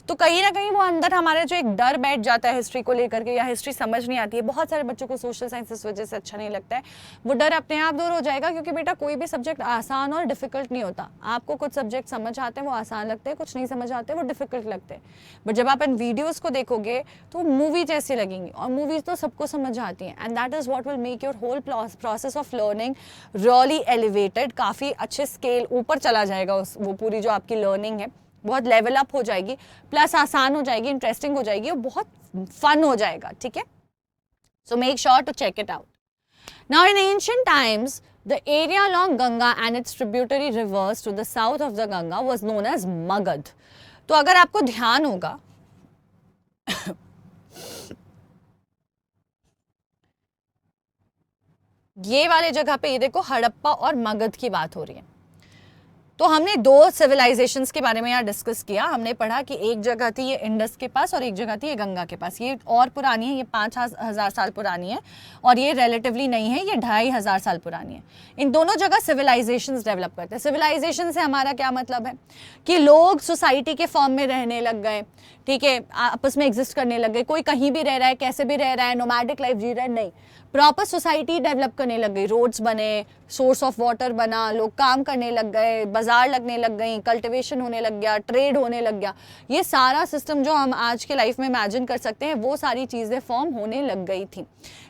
तो कहीं ना कहीं वो अंदर हमारे जो एक डर बैठ जाता है हिस्ट्री को लेकर के, या हिस्ट्री समझ नहीं आती है, बहुत सारे बच्चों को सोशल साइंस इस वजह से अच्छा नहीं लगता है, वो डर अपने आप दूर हो जाएगा। क्योंकि बेटा कोई भी सब्जेक्ट आसान और डिफिकल्ट नहीं होता। आपको कुछ सब्जेक्ट समझ आते हैं, वो आसान लगते हैं, कुछ नहीं समझ आते, वो डिफिकल्ट लगते हैं। बट जब आप इन वीडियोज़ को देखोगे तो मूवी जैसी लगेंगी, और मूवीज तो सबको समझ आती हैं, and that is what will make your whole process of learning really elevated. काफ़ी अच्छे स्केल ऊपर चला जाएगा वो पूरी जो आपकी लर्निंग है, बहुत लेवल अप हो जाएगी, प्लस आसान हो जाएगी, इंटरेस्टिंग हो जाएगी, और बहुत फन हो जाएगा। ठीक है, so make sure to check it out. Now in ancient times the area along Ganga and its tributary rivers to the south of the Ganga was known as Magad. तो अगर आपको ध्यान होगा ये वाले जगह पे, ये देखो हड़प्पा और मगध की बात हो रही है। तो हमने 2 सिविलाइजेशंस के बारे में यहाँ डिस्कस किया। हमने पढ़ा कि एक जगह थी ये इंडस के पास और एक जगह थी ये गंगा के पास। ये और पुरानी है, ये 5,000 साल पुरानी है, और ये रिलेटिवली नहीं है, ये 2,500 साल पुरानी है। इन दोनों जगह सिविलाइजेशंस डेवलप करते हैं। सिविलाइजेशन से हमारा क्या मतलब है कि लोग सोसाइटी के फॉर्म में रहने लग गए, ठीक है, आपस में एग्जिस्ट करने लग गए। कोई कहीं भी रह रहा है, कैसे भी रह रहा है, नोमैडिक लाइफ जी रहा है, नहीं, प्रॉपर सोसाइटी डेवलप करने लग गई। रोड्स बने, सोर्स ऑफ वाटर बना, लोग काम करने लग गए, बाजार लगने लग गई, कल्टिवेशन होने लग गया, ट्रेड होने लग गया। ये सारा सिस्टम जो हम आज के लाइफ में इमेजिन कर सकते हैं, वो सारी चीज़ें फॉर्म होने लग गई थी।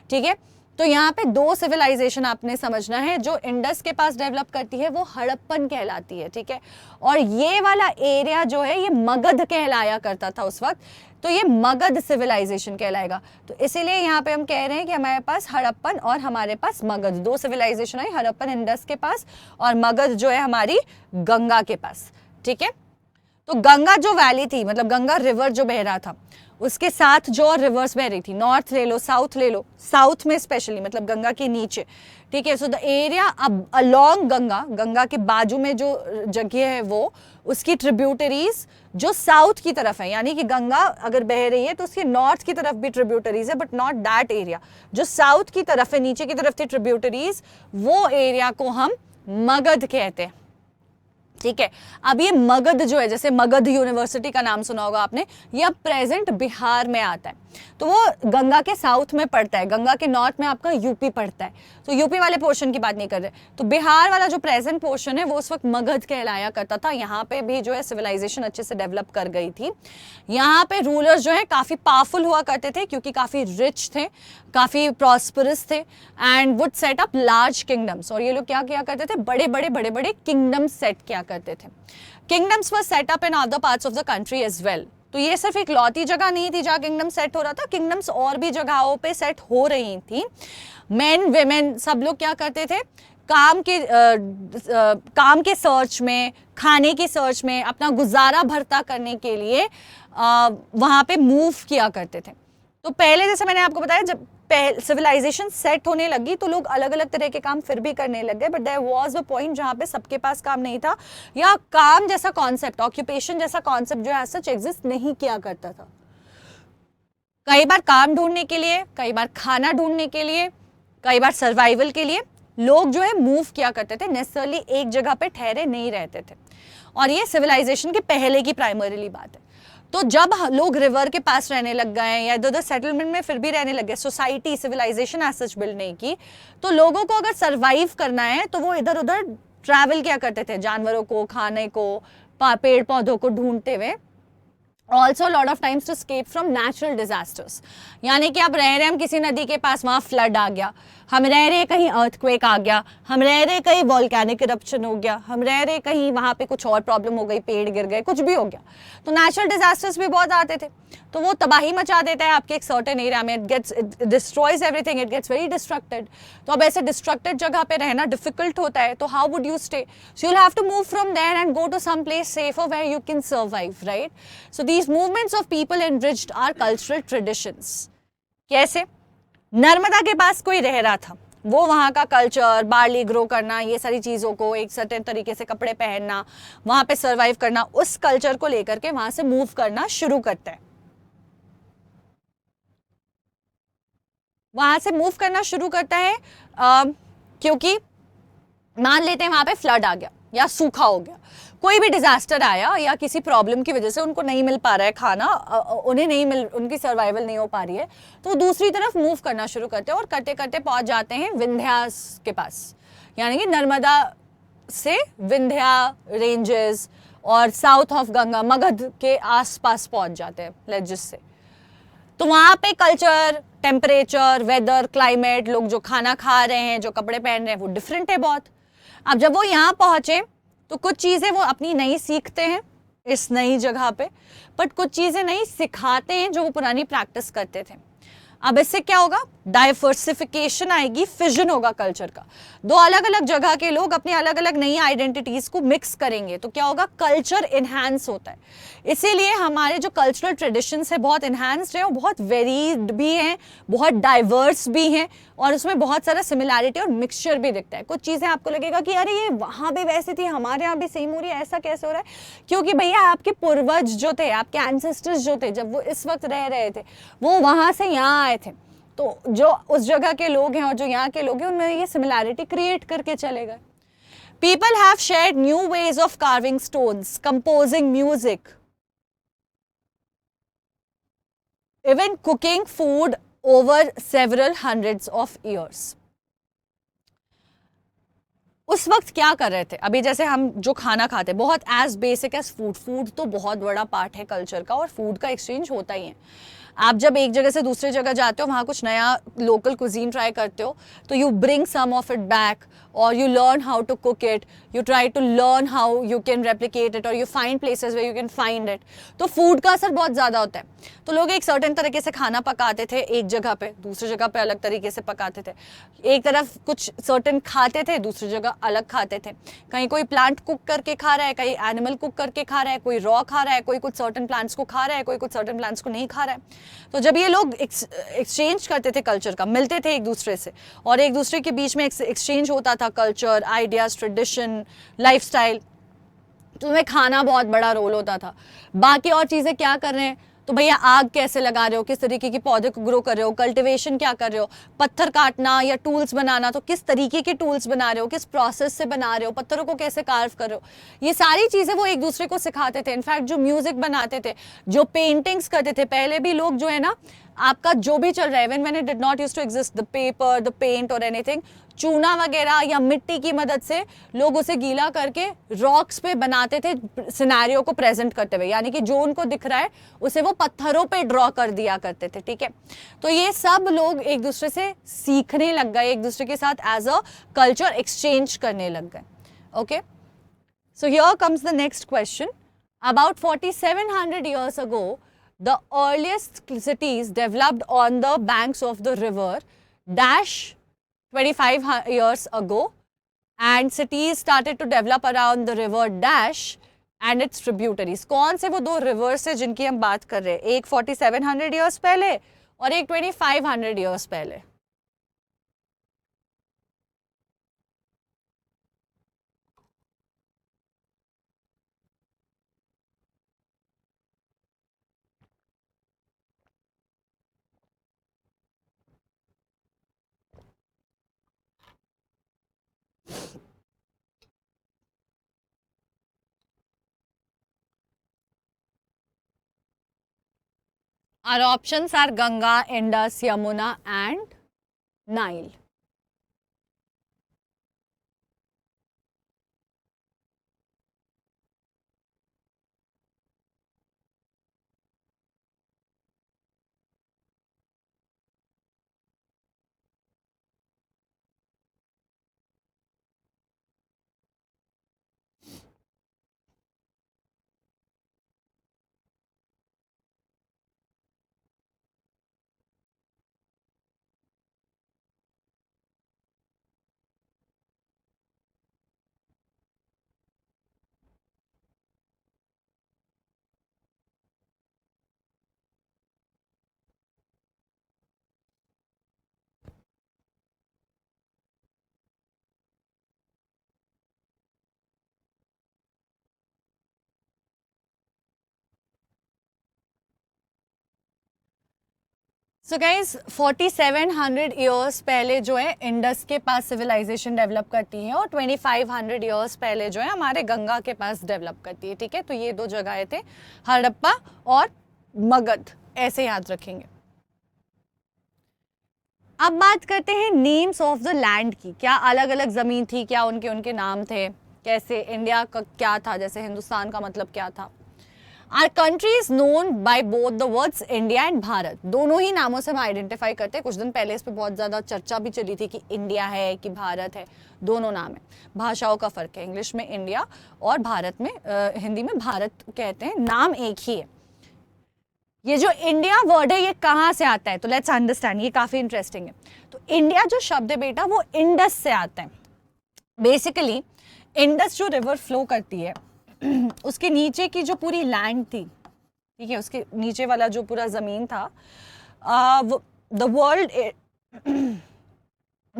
ठीक है, तो यहाँ पे 2 सिविलाइजेशन आपने समझना है। जो इंडस के पास डेवलप करती है वो हड़प्पन कहलाती है। ठीक है, और ये वाला एरिया जो है ये मगध कहलाया करता था उस वक्त, तो ये मगध सिविलाइजेशन कहलाएगा। तो इसीलिए यहाँ पे हम कह रहे हैं कि हमारे पास हड़प्पन और हमारे पास मगध, 2 सिविलाइजेशन आई, हड़प्पन इंडस के पास और मगध जो है हमारी गंगा के पास। ठीक है, तो गंगा जो वैली थी, मतलब गंगा रिवर जो बह रहा था, उसके साथ जो और रिवर्स बह रही थी, नॉर्थ ले लो, साउथ में स्पेशली, मतलब गंगा के नीचे, ठीक है। So the area along Ganga, Ganga के बाजू में जो जगह है वो, उसकी ट्रिब्यूटरीज जो साउथ की तरफ है, यानी कि गंगा अगर बह रही है तो उसके नॉर्थ की तरफ भी ट्रिब्यूटरीज है, बट नॉट दैट एरिया, जो साउथ की तरफ है, नीचे की तरफ थी ट्रिब्यूटरीज, वो एरिया को हम मगध कहते हैं, ठीक है। अब ये मगध जो है, जैसे मगध यूनिवर्सिटी का नाम सुना होगा आपने, ये अब प्रेजेंट बिहार में आता है, तो वो गंगा के साउथ में पड़ता है, गंगा के नॉर्थ में आपका यूपी पड़ता है, तो यूपी वाले पोर्शन की बात नहीं कर रहे, तो बिहार वाला जो प्रेजेंट पोर्शन है वो उस वक्त मगध कहलाया करता था। यहाँ पे भी जो है सिविलाइजेशन अच्छे से डेवलप कर गई थी। यहाँ पे रूलर्स जो है काफ़ी पावरफुल हुआ करते थे, क्योंकि काफ़ी रिच थे, काफ़ी प्रॉस्परस थे, and would set up large kingdoms. और ये लोग क्या किया करते थे, बड़े बड़े किंगडम्स सेट किया करते थे। Kingdoms were set up in other parts of the country as well. तो ये सिर्फ एक लौती जगह नहीं थी जहाँ किंगडम सेट हो रहा था, किंगडम्स और भी जगहों पे सेट हो रही थी। मेन वेमेन सब लोग क्या करते थे, काम के सर्च में, खाने के सर्च में, अपना गुजारा भरता करने के लिए वहाँ पे मूव किया करते थे। तो पहले जैसे मैंने आपको बताया, जब सिविलाइजेशन सेट होने लगी तो लोग अलग अलग तरह के काम फिर भी करने लग गए, but there was a point जहाँ पे सबके पास काम नहीं था, या काम जैसा कॉन्सेप्ट, ऑक्यूपेशन जैसा कॉन्सेप्ट जो है सच एग्जिस्ट नहीं किया करता था। कई बार काम ढूंढने के लिए, कई बार खाना ढूंढने के लिए, कई बार सर्वाइवल के लिए लोग जो है मूव किया करते थे, नेसेसरली एक जगह पे ठहरे नहीं रहते थे। और ये सिविलाइजेशन के पहले की प्राइमरीली बात है। तो जब लोग रिवर के पास रहने लग गए या इधर उधर सेटलमेंट में फिर भी रहने लग गए, society civilisation as such build नहीं की, तो लोगों को अगर सरवाइव करना है तो वो इधर उधर ट्रैवल क्या करते थे, जानवरों को, खाने को, पेड़ पौधों को ढूंढते हुए। Also lot of times to escape from natural disasters, यानी कि आप रह रहे हैं हम किसी नदी के पास, वहाँ फ्लड आ गया, हम रह रहे कहीं अर्थक्वेक आ गया, हम रह रहे कहीं वॉल्केनिक इरप्शन हो गया, हम रह रहे कहीं वहाँ पे कुछ और प्रॉब्लम हो गई, पेड़ गिर गए, कुछ भी हो गया। तो नेचुरल डिजास्टर्स भी बहुत आते थे, तो वो तबाही मचा देता है आपके एक सर्टेन एरिया में, it destroys everything, it gets very destructed. तो अब ऐसे डिस्ट्रक्टेड जगह पे रहना डिफिकल्ट होता है, तो how would you stay? So you'll have to move from there and go to some place safer where you can survive, right? So these movements of people enriched our cultural traditions. कैसे? नर्मदा के पास कोई रह रहा था, वो वहाँ का culture, barley grow करना, ये सारी चीज़ों को, एक सर्टेन तरीके से कपड़े पहनना, वहाँ पे सर्वाइव करना, उस कल्चर को लेकर के वहाँ से मूव करना शुरू करता है। वहाँ से मूव करना शुरू करता है क्योंकि मान लेते हैं वहाँ पे फ्लड आ गया या सूखा हो गया, कोई भी डिजास्टर आया या किसी प्रॉब्लम की वजह से उनको नहीं मिल पा रहा है खाना, उन्हें नहीं मिल, उनकी सर्वाइवल नहीं हो पा रही है, तो वो दूसरी तरफ मूव करना शुरू करते हैं और करते करते पहुंच जाते हैं विंध्यास के पास, यानी कि नर्मदा से विंध्या रेंजेस और साउथ ऑफ गंगा, मगध के आसपास पहुंच जाते हैं लेजिस से। तो वहाँ पे कल्चर, टेम्परेचर, वेदर, क्लाइमेट, लोग जो खाना खा रहे हैं, जो कपड़े पहन रहे हैं, वो डिफरेंट है बहुत। अब जब वो यहाँ पहुँचे तो कुछ चीज़ें वो अपनी नई सीखते हैं इस नई जगह पे, बट कुछ चीज़ें नई सिखाते हैं जो वो पुरानी प्रैक्टिस करते थे। अब इससे क्या होगा? डाइवर्सिफिकेशन आएगी, फिजन होगा कल्चर का। दो अलग अलग जगह के लोग अपनी अलग अलग नई आइडेंटिटीज को मिक्स करेंगे तो क्या होगा? कल्चर इनहैंस होता है। इसीलिए हमारे जो कल्चरल ट्रेडिशंस है बहुत इनहैंस्ड है, और बहुत वेरीड भी हैं, बहुत डाइवर्स भी हैं, और उसमें बहुत सारा सिमिलैरिटी और मिक्सचर भी दिखता है। कुछ चीज़ें आपको लगेगा कि अरे ये वहाँ भी वैसी थी, हमारे यहाँ भी सेम हो रही है, ऐसा कैसे हो रहा है? क्योंकि भैया आपके पूर्वज जो थे, आपके एंसेस्टर्स जो थे, जब वो इस वक्त रह रहे थे, वो वहाँ से यहाँ आए थे, तो जो उस जगह के लोग हैं और जो यहाँ के लोग हैं उनमें ये सिमिलैरिटी क्रिएट करके चले गए। People have shared new ways of carving stones, composing music, even cooking food over several hundreds of years. उस वक्त क्या कर रहे थे? अभी जैसे हम जो खाना खाते हैं, बहुत एज बेसिक एज फूड तो बहुत बड़ा पार्ट है कल्चर का, और फूड का एक्सचेंज होता ही है। आप जब एक जगह से दूसरी जगह जाते हो, वहाँ कुछ नया लोकल कुजीन ट्राई करते हो, तो you bring some of it back, or you learn how to cook it, you try to learn how you can replicate it, or you find places where you can find it. तो food का असर बहुत ज़्यादा होता है. तो लोग एक सर्टेन तरीके से खाना पकाते थे एक जगह पे, दूसरी जगह पे अलग तरीके से पकाते थे. एक तरफ कुछ सर्टेन खाते थे, दूसरी जगह अलग खाते थे. कहीं कोई प्लांट कुक करके खा रहा है, कहीं एनिमल कुक करके खा रहा है, कोई रॉ खा रहा है, कोई कुछ सर्टेन प्लांट्स को खा रहा है, कोई कुछ सर्टेन प्लांट्स को नहीं खा रहा है. तो जब ये लोग एक्सचेंज करते थे कल्चर का, मिलते थे एक दूसरे से, और एक दूसरे के बीच में एक्सचेंज होता था कल्चर, आइडियाज, ट्रेडिशन, लाइफस्टाइल, तो उसमें खाना बहुत बड़ा रोल होता था. बाकी और चीज़ें क्या कर रहे हैं, तो भैया आग कैसे लगा रहे हो, किस तरीके की पौधे को ग्रो कर रहे हो, कल्टीवेशन क्या कर रहे हो, पत्थर काटना या टूल्स बनाना, तो किस तरीके के टूल्स बना रहे हो, किस प्रोसेस से बना रहे हो, पत्थरों को कैसे कार्व कर रहे हो, ये सारी चीज़ें वो एक दूसरे को सिखाते थे. इनफैक्ट जो म्यूजिक बनाते थे, जो पेंटिंग्स करते थे, पहले भी लोग जो है ना, आपका जो भी चल रहा है, when it did not use to exist the paper, the paint और एनीथिंग, चूना वगैरह या मिट्टी की मदद से लोग उसे गीला करके रॉक्स पे बनाते थे, सिनेरियो को प्रेजेंट करते हुए, यानी कि जो उनको दिख रहा है उसे वो पत्थरों पे ड्रॉ कर दिया करते थे. ठीक है, तो ये सब लोग एक दूसरे से सीखने लग गए, एक दूसरे के साथ एज अ कल्चर एक्सचेंज करने लग गए. Okay, so here comes the next question. About 4700 years ago, the earliest cities developed on the banks of the river dash 25 years ago, and cities started to develop around the river dash and its tributaries. कौन से वो दो rivers है जिनकी हम बात कर रहे हैं, एक 4700 years पहले और एक 2500 years पहले. Our options are Ganga, Indus, Yamuna and Nile. So guys 4700 years पहले जो है इंडस के पास सिविलाइजेशन डेवलप करती है, और 2500 ईयर्स पहले जो है हमारे गंगा के पास डेवलप करती है. ठीक है, तो ये दो जगहें थे, हड़प्पा और मगध, ऐसे याद रखेंगे. अब बात करते हैं नेम्स ऑफ द लैंड की. क्या अलग अलग ज़मीन थी, क्या उनके उनके नाम थे, कैसे इंडिया का क्या था, जैसे हिंदुस्तान का मतलब क्या था. Our country is known by both the words India and Bharat. दोनों ही नामों से हम आइडेंटिफाई करते हैं. कुछ दिन पहले इस पर बहुत ज़्यादा चर्चा भी चली थी कि इंडिया है कि भारत है. दोनों नाम है, भाषाओं का फ़र्क है. इंग्लिश में इंडिया और भारत में हिंदी में भारत कहते हैं, नाम एक ही है. ये जो इंडिया वर्ड है ये कहाँ से आता है, तो लेट्स अंडरस्टैंड, ये काफ़ी इंटरेस्टिंग है. तो इंडिया जो शब्द है बेटा वो इंडस से आता है. बेसिकली इंडस जो रिवर फ्लो करती है उसके नीचे की जो पूरी लैंड थी, ठीक है, उसके नीचे वाला जो पूरा ज़मीन था, the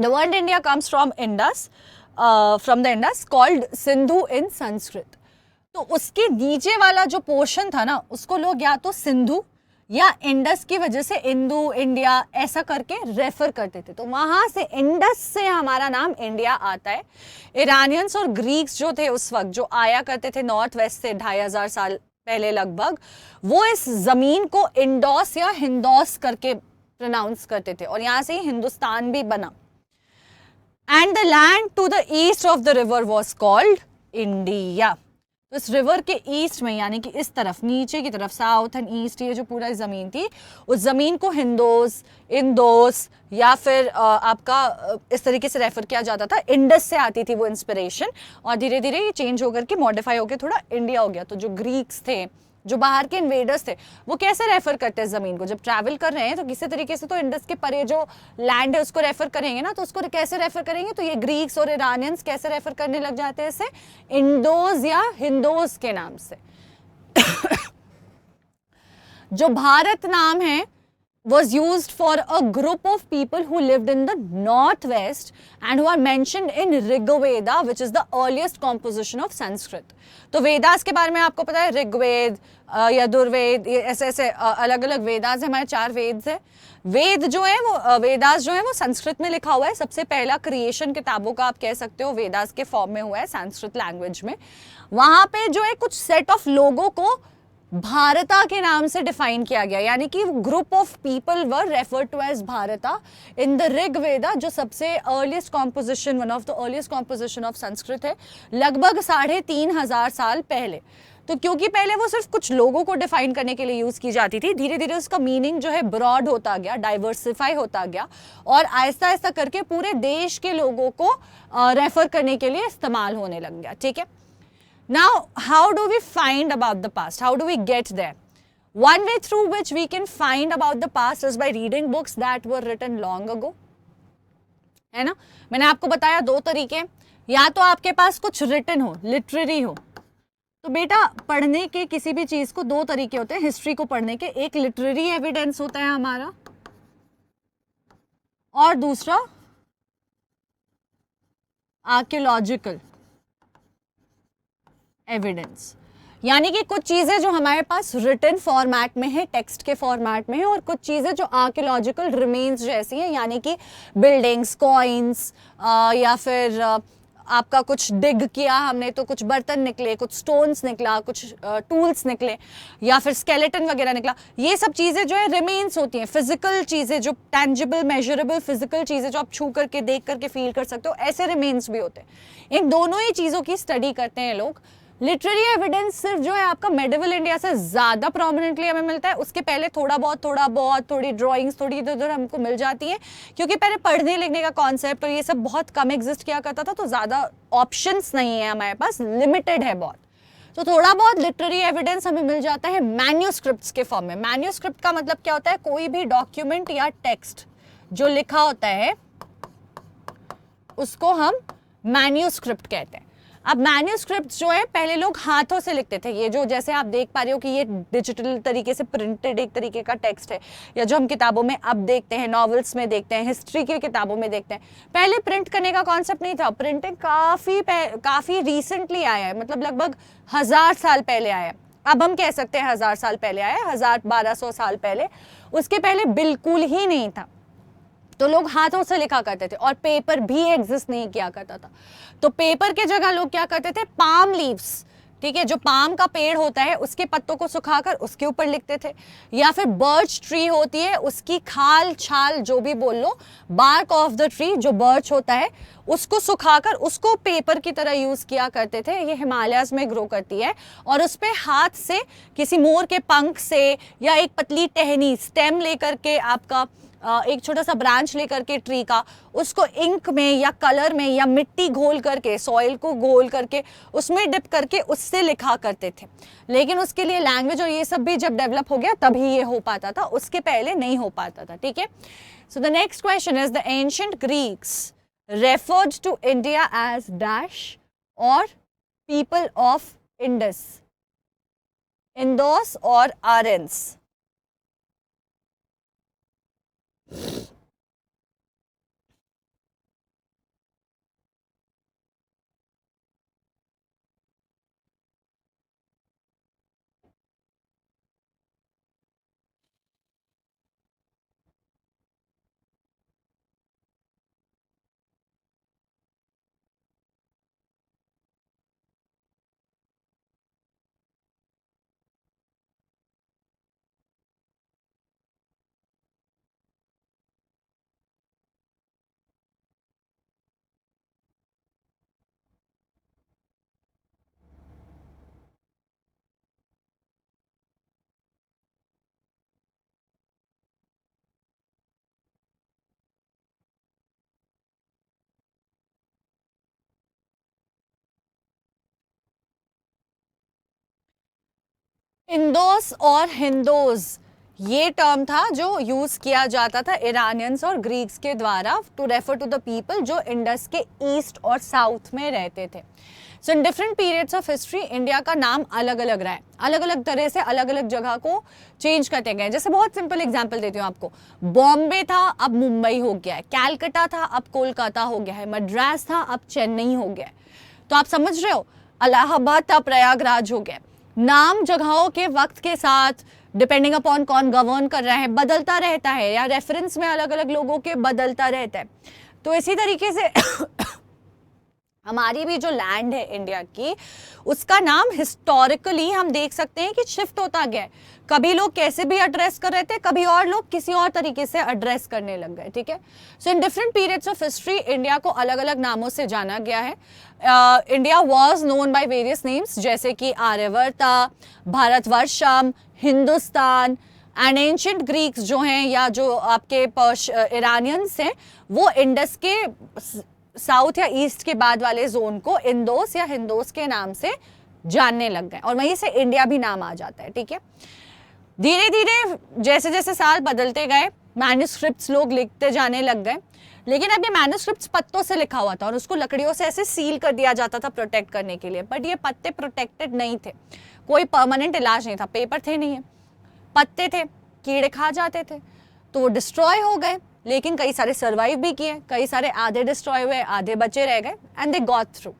world India comes from Indus, from the Indus called Sindhu in Sanskrit. तो उसके नीचे वाला जो पोर्शन था ना, उसको लोग या तो सिंधु या इंडस की वजह से इंदु, इंडिया ऐसा करके रेफर करते थे. तो वहाँ से इंडस से हमारा नाम इंडिया आता है. ईरानियंस और ग्रीक्स जो थे उस वक्त, जो आया करते थे नॉर्थ वेस्ट से 2500 साल पहले लगभग, वो इस ज़मीन को इंडोस या हिंदोस करके प्रोनाउंस करते थे, और यहाँ से ही हिंदुस्तान भी बना. And the land to the east of the river was called India. तो इस रिवर के ईस्ट में यानी कि इस तरफ नीचे की तरफ साउथ एंड ईस्ट, ये जो पूरा ज़मीन थी, उस ज़मीन को हिंदोस, इंदोस या फिर आपका इस तरीके से रेफर किया जाता था। इंडस से आती थी वो इंस्पिरेशन और धीरे धीरे ये चेंज होकर के मॉडिफाई होकर थोड़ा इंडिया हो गया। तो जो ग्रीक्स थे, जो बाहर के इन्वेडर्स थे, वो कैसे रेफर करते हैं ज़मीन को? जब ट्रैवल कर रहे हैं तो किसी तरीके से तो इंडस के परे जो लैंड है उसको रेफर करेंगे ना, तो उसको कैसे रेफर करेंगे? तो ये ग्रीक्स और ईरानियंस कैसे रेफर करने लग जाते हैं इसे? इंडोज या हिंदोज के नाम से। जो भारत नाम है was used for a group of people who lived in the northwest and who are mentioned in Rigveda, which is the earliest composition of Sanskrit. तो वेदास के बारे में आपको पता है, ऋग्वेद, यजुर्वेद, ये ऐसे ऐसे अलग अलग वेदास है, हमारे 4 वेद है। वेद जो है वो वेदास जो है वो संस्कृत में लिखा हुआ है। सबसे पहला क्रिएशन किताबों का आप कह सकते हो वेदास के फॉर्म में हुआ है, संस्कृत लैंग्वेज में। वहां पे जो है कुछ सेट ऑफ लोगों को भारता के नाम से डिफाइन किया गया, यानी कि group of people were referred to as Bharata in the Rigveda, जो सबसे earliest composition, one of the earliest composition of Sanskrit है, लगभग 3,500 साल पहले। तो क्योंकि पहले वो सिर्फ कुछ लोगों को डिफाइन करने के लिए यूज की जाती थी, धीरे धीरे उसका मीनिंग जो है ब्रॉड होता गया, डाइवर्सिफाई होता गया और आहिस्ता आहिस्ता करके पूरे देश के लोगों को रेफर करने के लिए इस्तेमाल होने लग गया। ठीक है, now how do we find about the past? How do we get there? One way through which we can find about the past is by reading books that were written long ago, है ना। मैंने आपको बताया 2 तरीके, या तो आपके पास कुछ रिटन हो, लिटरेरी हो। तो बेटा पढ़ने के किसी भी चीज को 2 तरीके होते हैं हिस्ट्री को पढ़ने के, एक लिटरेरी एविडेंस होता है हमारा और दूसरा आर्कियोलॉजिकल एविडेंस। यानी कि कुछ चीज़ें जो हमारे पास रिटन फॉर्मेट में है, टेक्स्ट के फॉर्मेट में है, और कुछ चीज़ें जो आर्कियोलॉजिकल रिमेन्स जैसी हैं, यानी कि बिल्डिंग्स, कॉइन्स या फिर आपका कुछ डिग किया हमने तो कुछ बर्तन निकले, कुछ स्टोन्स निकला, कुछ टूल्स निकले या फिर स्केलेटन वगैरह निकला। ये सब चीज़ें जो है रिमेन्स होती हैं, फिजिकल चीज़ें, जो टेंजिबल मेजरेबल फिजिकल चीज़ें जो आप छू करके देख करके फील कर सकते हो, ऐसे रिमेन्स भी होते हैं। इन दोनों ही चीज़ों की स्टडी करते हैं लोग। लिटरेरी एविडेंस सिर्फ जो है आपका मेडिवल इंडिया से ज़्यादा प्रोमिनेंटली हमें मिलता है। उसके पहले थोड़ा बहुत थोड़ी ड्राइंग्स थोड़ी इधर उधर हमको मिल जाती हैं, क्योंकि पहले पढ़ने लिखने का कॉन्सेप्ट और ये सब बहुत कम एग्जिस्ट किया करता था, तो ज़्यादा ऑप्शंस नहीं है हमारे पास, लिमिटेड है बहुत। तो थोड़ा बहुत लिटरेरी एविडेंस हमें मिल जाता है मैन्यूस्क्रिप्ट्स के फॉर्म में। मैन्यूस्क्रिप्ट का मतलब क्या होता है? कोई भी डॉक्यूमेंट या टेक्स्ट जो लिखा होता है उसको हम मैन्यूस्क्रिप्ट कहते हैं। अब मैन्यूस्क्रिप्ट जो है पहले लोग हाथों से लिखते थे। ये जो जैसे आप देख पा रहे हो कि ये डिजिटल तरीके से प्रिंटेड एक तरीके का टेक्स्ट है, या जो हम किताबों में अब देखते हैं, नॉवेल्स में देखते हैं, हिस्ट्री की किताबों में देखते हैं। पहले प्रिंट करने का कॉन्सेप्ट नहीं था। प्रिंटिंग काफ़ी रिसेंटली आया है, मतलब लगभग 1000 साल पहले आया है। अब हम कह सकते हैं 1000 साल पहले आया है, 1200 साल पहले। उसके पहले बिल्कुल ही नहीं था। तो लोग हाथों से लिखा करते थे और पेपर भी एग्जिस्ट नहीं किया करता था। तो पेपर के जगह लोग क्या करते थे? पाम लीव्स, ठीक है, जो पाम का पेड़ होता है उसके पत्तों को सुखाकर उसके ऊपर लिखते थे, या फिर बर्च ट्री होती है उसकी खाल छाल जो भी बोल लो, बार्क ऑफ द ट्री जो बर्च होता है उसको सुखाकर उसको पेपर की तरह यूज किया करते थे। ये हिमालयाज में ग्रो करती है और उस पे हाथ से किसी मोर के पंख से या एक पतली टहनी स्टेम लेकर के आपका एक छोटा सा ब्रांच लेकर के ट्री का, उसको इंक में या कलर में या मिट्टी घोल करके, सॉइल को घोल करके उसमें डिप करके उससे लिखा करते थे। लेकिन उसके लिए लैंग्वेज और ये सब भी जब डेवलप हो गया तभी ये हो पाता था, उसके पहले नहीं हो पाता था। ठीक है, so the next question is the ancient Greeks referred to India as dash और पीपल ऑफ इंडस, इंडोस और आर्यंस। इंदोस और हिंदोज ये टर्म था जो यूज किया जाता था ईरानियंस और ग्रीक्स के द्वारा to refer to the people जो इंडस के ईस्ट और साउथ में रहते थे। So in different periods of history India का नाम अलग अलग रहा है, अलग अलग तरह से अलग अलग जगह को चेंज करते गए। जैसे बहुत सिंपल एग्जांपल देती हूँ आपको, बॉम्बे था अब मुंबई हो गया है, कैलकाटा था अब कोलकाता हो गया है, मद्रास था अब चेन्नई हो गया है। तो आप समझ रहे हो, इलाहाबाद था प्रयागराज हो गया। नाम जगहों के वक्त के साथ डिपेंडिंग अपॉन कौन गवर्न कर रहा है बदलता रहता है, या रेफरेंस में अलग अलग लोगों के बदलता रहता है। तो इसी तरीके से हमारी भी जो लैंड है इंडिया की, उसका नाम हिस्टोरिकली हम देख सकते हैं कि शिफ्ट होता गया है। कभी लोग कैसे भी एड्रेस कर रहे थे, कभी और लोग किसी और तरीके से एड्रेस करने लग गए। ठीक है, so in different periods of history India को अलग अलग नामों से जाना गया है। India was known by various names, जैसे कि Aryavarta, Bharatvarsham, Hindustan. And ancient Greeks जो हैं या जो आपके ईरानियंस हैं, वो इंडस के साउथ या ईस्ट के बाद वाले जोन को इंदोस या हिंदोस के नाम से जानने लग गए, और वहीं से इंडिया भी नाम आ जाता है। ठीक है, धीरे धीरे जैसे जैसे साल बदलते गए मैन्युस्क्रिप्ट्स लोग लिखते जाने लग गए, लेकिन अब ये मैन्युस्क्रिप्ट्स पत्तों से लिखा हुआ था और उसको लकड़ियों से ऐसे सील कर दिया जाता था प्रोटेक्ट करने के लिए। बट ये पत्ते प्रोटेक्टेड नहीं थे, कोई परमानेंट इलाज नहीं था, पेपर थे नहीं है, पत्ते थे, कीड़े खा जाते थे, तो वो डिस्ट्रॉय हो गए। लेकिन कई सारे सर्वाइव भी किए, कई सारे आधे डिस्ट्रॉय हुए, आधे बचे रह गए, and they got through.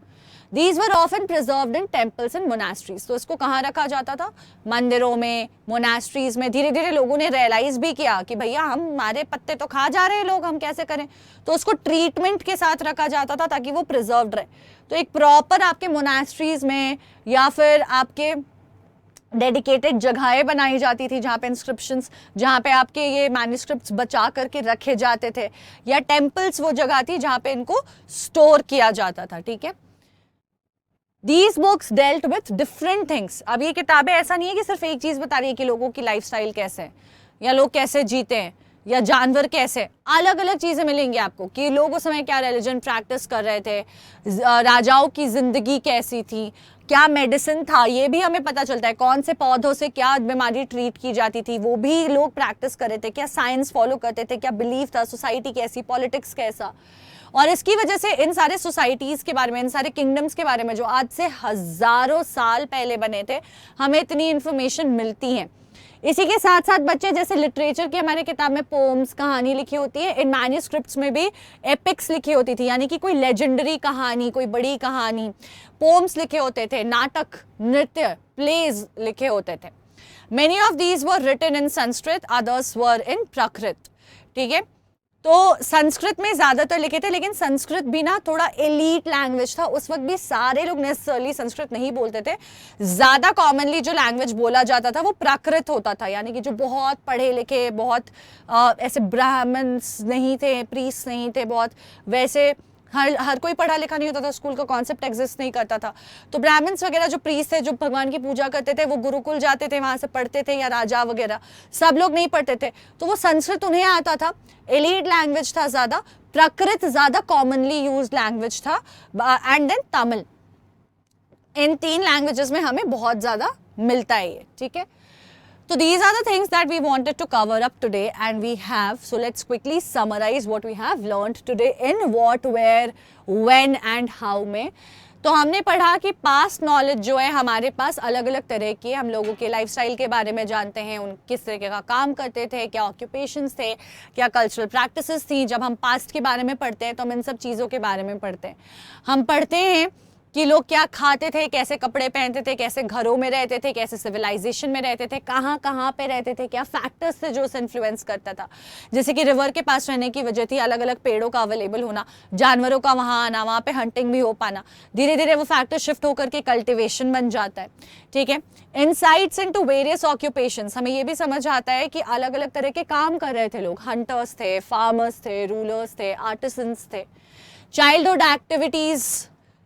These were often preserved in temples and monasteries. तो इसको कहाँ रखा जाता था? मंदिरों में, मोनास्ट्रीज में। धीरे धीरे लोगों ने रियलाइज भी किया कि भैया हमारे पत्ते तो खा जा रहे हैं लोग, हम कैसे करें? तो उसको ट्रीटमेंट के साथ रखा जाता था ताकि वो प्रिजर्व्ड रहे। तो एक प्रॉपर आपके मोनास्ट्रीज में या फिर आपके डेडिकेटेड जगहें बनाई जाती थी जहाँ पे इंस्क्रिप्शंस, जहाँ पे आपके ये मैन्युस्क्रिप्ट्स बचा करके रखे जाते थे, या टेम्पल्स वो जगह थी जहाँ पे इनको स्टोर किया जाता था। ठीक है, These books dealt with different things. अब ये किताबें ऐसा नहीं है कि सिर्फ एक चीज बता रही है कि लोगों की लाइफस्टाइल कैसे है, या लोग कैसे जीते हैं, या जानवर कैसे। अलग अलग चीजें मिलेंगी आपको कि लोग उस समय क्या रिलीजन प्रैक्टिस कर रहे थे, राजाओं की जिंदगी कैसी थी, क्या मेडिसिन था, ये भी हमें पता चलता है। कौन से पौधों से क्या बीमारी ट्रीट की जाती थी, वो भी लोग प्रैक्टिस कर रहे थे। क्या साइंस फॉलो करते थे, क्या बिलीफ था, सोसाइटी कैसी, पॉलिटिक्स कैसा। और इसकी वजह से इन सारे सोसाइटीज के बारे में, इन सारे किंगडम्स के बारे में जो आज से हजारों साल पहले बने थे, हमें इतनी इंफॉर्मेशन मिलती है। इसी के साथ साथ बच्चे, जैसे लिटरेचर की हमारे किताब में पोम्स, कहानी लिखी होती है, इन मैन्युस्क्रिप्ट्स में भी एपिक्स लिखी होती थी, यानी कि कोई लेजेंडरी कहानी, कोई बड़ी कहानी। पोम्स लिखे होते थे, नाटक, नृत्य, प्लेज लिखे होते थे। Many of these were written in Sanskrit, others were in Prakrit. ठीक है, तो संस्कृत में ज्यादातर लिखे थे, लेकिन संस्कृत भी ना थोड़ा एलीट लैंग्वेज था। उस वक्त भी सारे लोग नेसेसरली संस्कृत नहीं बोलते थे। ज्यादा कॉमनली जो लैंग्वेज बोला जाता था वो प्राकृत होता था, यानी कि जो बहुत पढ़े लिखे, बहुत ऐसे ब्राह्मण्स नहीं थे, प्रीस्ट नहीं थे, बहुत वैसे हर कोई पढ़ा लिखा नहीं होता था, स्कूल का कॉन्सेप्ट एग्जिस्ट नहीं करता था। तो ब्राह्मण्स वगैरह जो प्रीस्ट थे, जो भगवान की पूजा करते थे, वो गुरुकुल जाते थे, वहां से पढ़ते थे, या राजा वगैरह, सब लोग नहीं पढ़ते थे। तो वो संस्कृत उन्हें आता था, एलीट लैंग्वेज था ज्यादा। प्राकृत ज्यादा कॉमनली यूज्ड लैंग्वेज था, एंड देन तमिल। इन तीन लैंग्वेजेस में हमें बहुत ज्यादा मिलता है ये। ठीक है, so these are the things that we wanted to cover up today, and we have, so let's quickly summarize what we have learned today in what, where, when and how में। तो हमने पढ़ा कि पास्ट नॉलेज जो है हमारे पास अलग अलग तरह की, हम लोगों के लाइफस्टाइल के बारे में जानते हैं, उन किस तरीके का काम करते थे, क्या ऑक्यूपेशंस थे, क्या कल्चरल प्रैक्टिसेस थी। जब हम पास्ट के बारे में पढ़ते हैं तो हम इन सब चीज़ों के बारे में पढ़ते हैं। हम पढ़ते हैं कि लोग क्या खाते थे, कैसे कपड़े पहनते थे, कैसे घरों में रहते थे, कैसे सिविलाइजेशन में रहते थे, कहाँ कहाँ पे रहते थे, क्या फैक्टर्स थे जो उसे इन्फ्लुएंस करता था। जैसे कि रिवर के पास रहने की वजह थी अलग अलग पेड़ों का अवेलेबल होना, जानवरों का वहाँ आना, वहाँ पे हंटिंग भी हो पाना। धीरे धीरे वो फैक्टर शिफ्ट होकर के कल्टिवेशन बन जाता है। ठीक है, इनसाइट्स इनटू वेरियस ऑक्यूपेशंस, हमें ये भी समझ आता है कि अलग अलग तरह के काम कर रहे थे लोग। हंटर्स थे, फार्मर्स थे, रूलर्स थे, आर्टिसंस थे। चाइल्डहुड एक्टिविटीज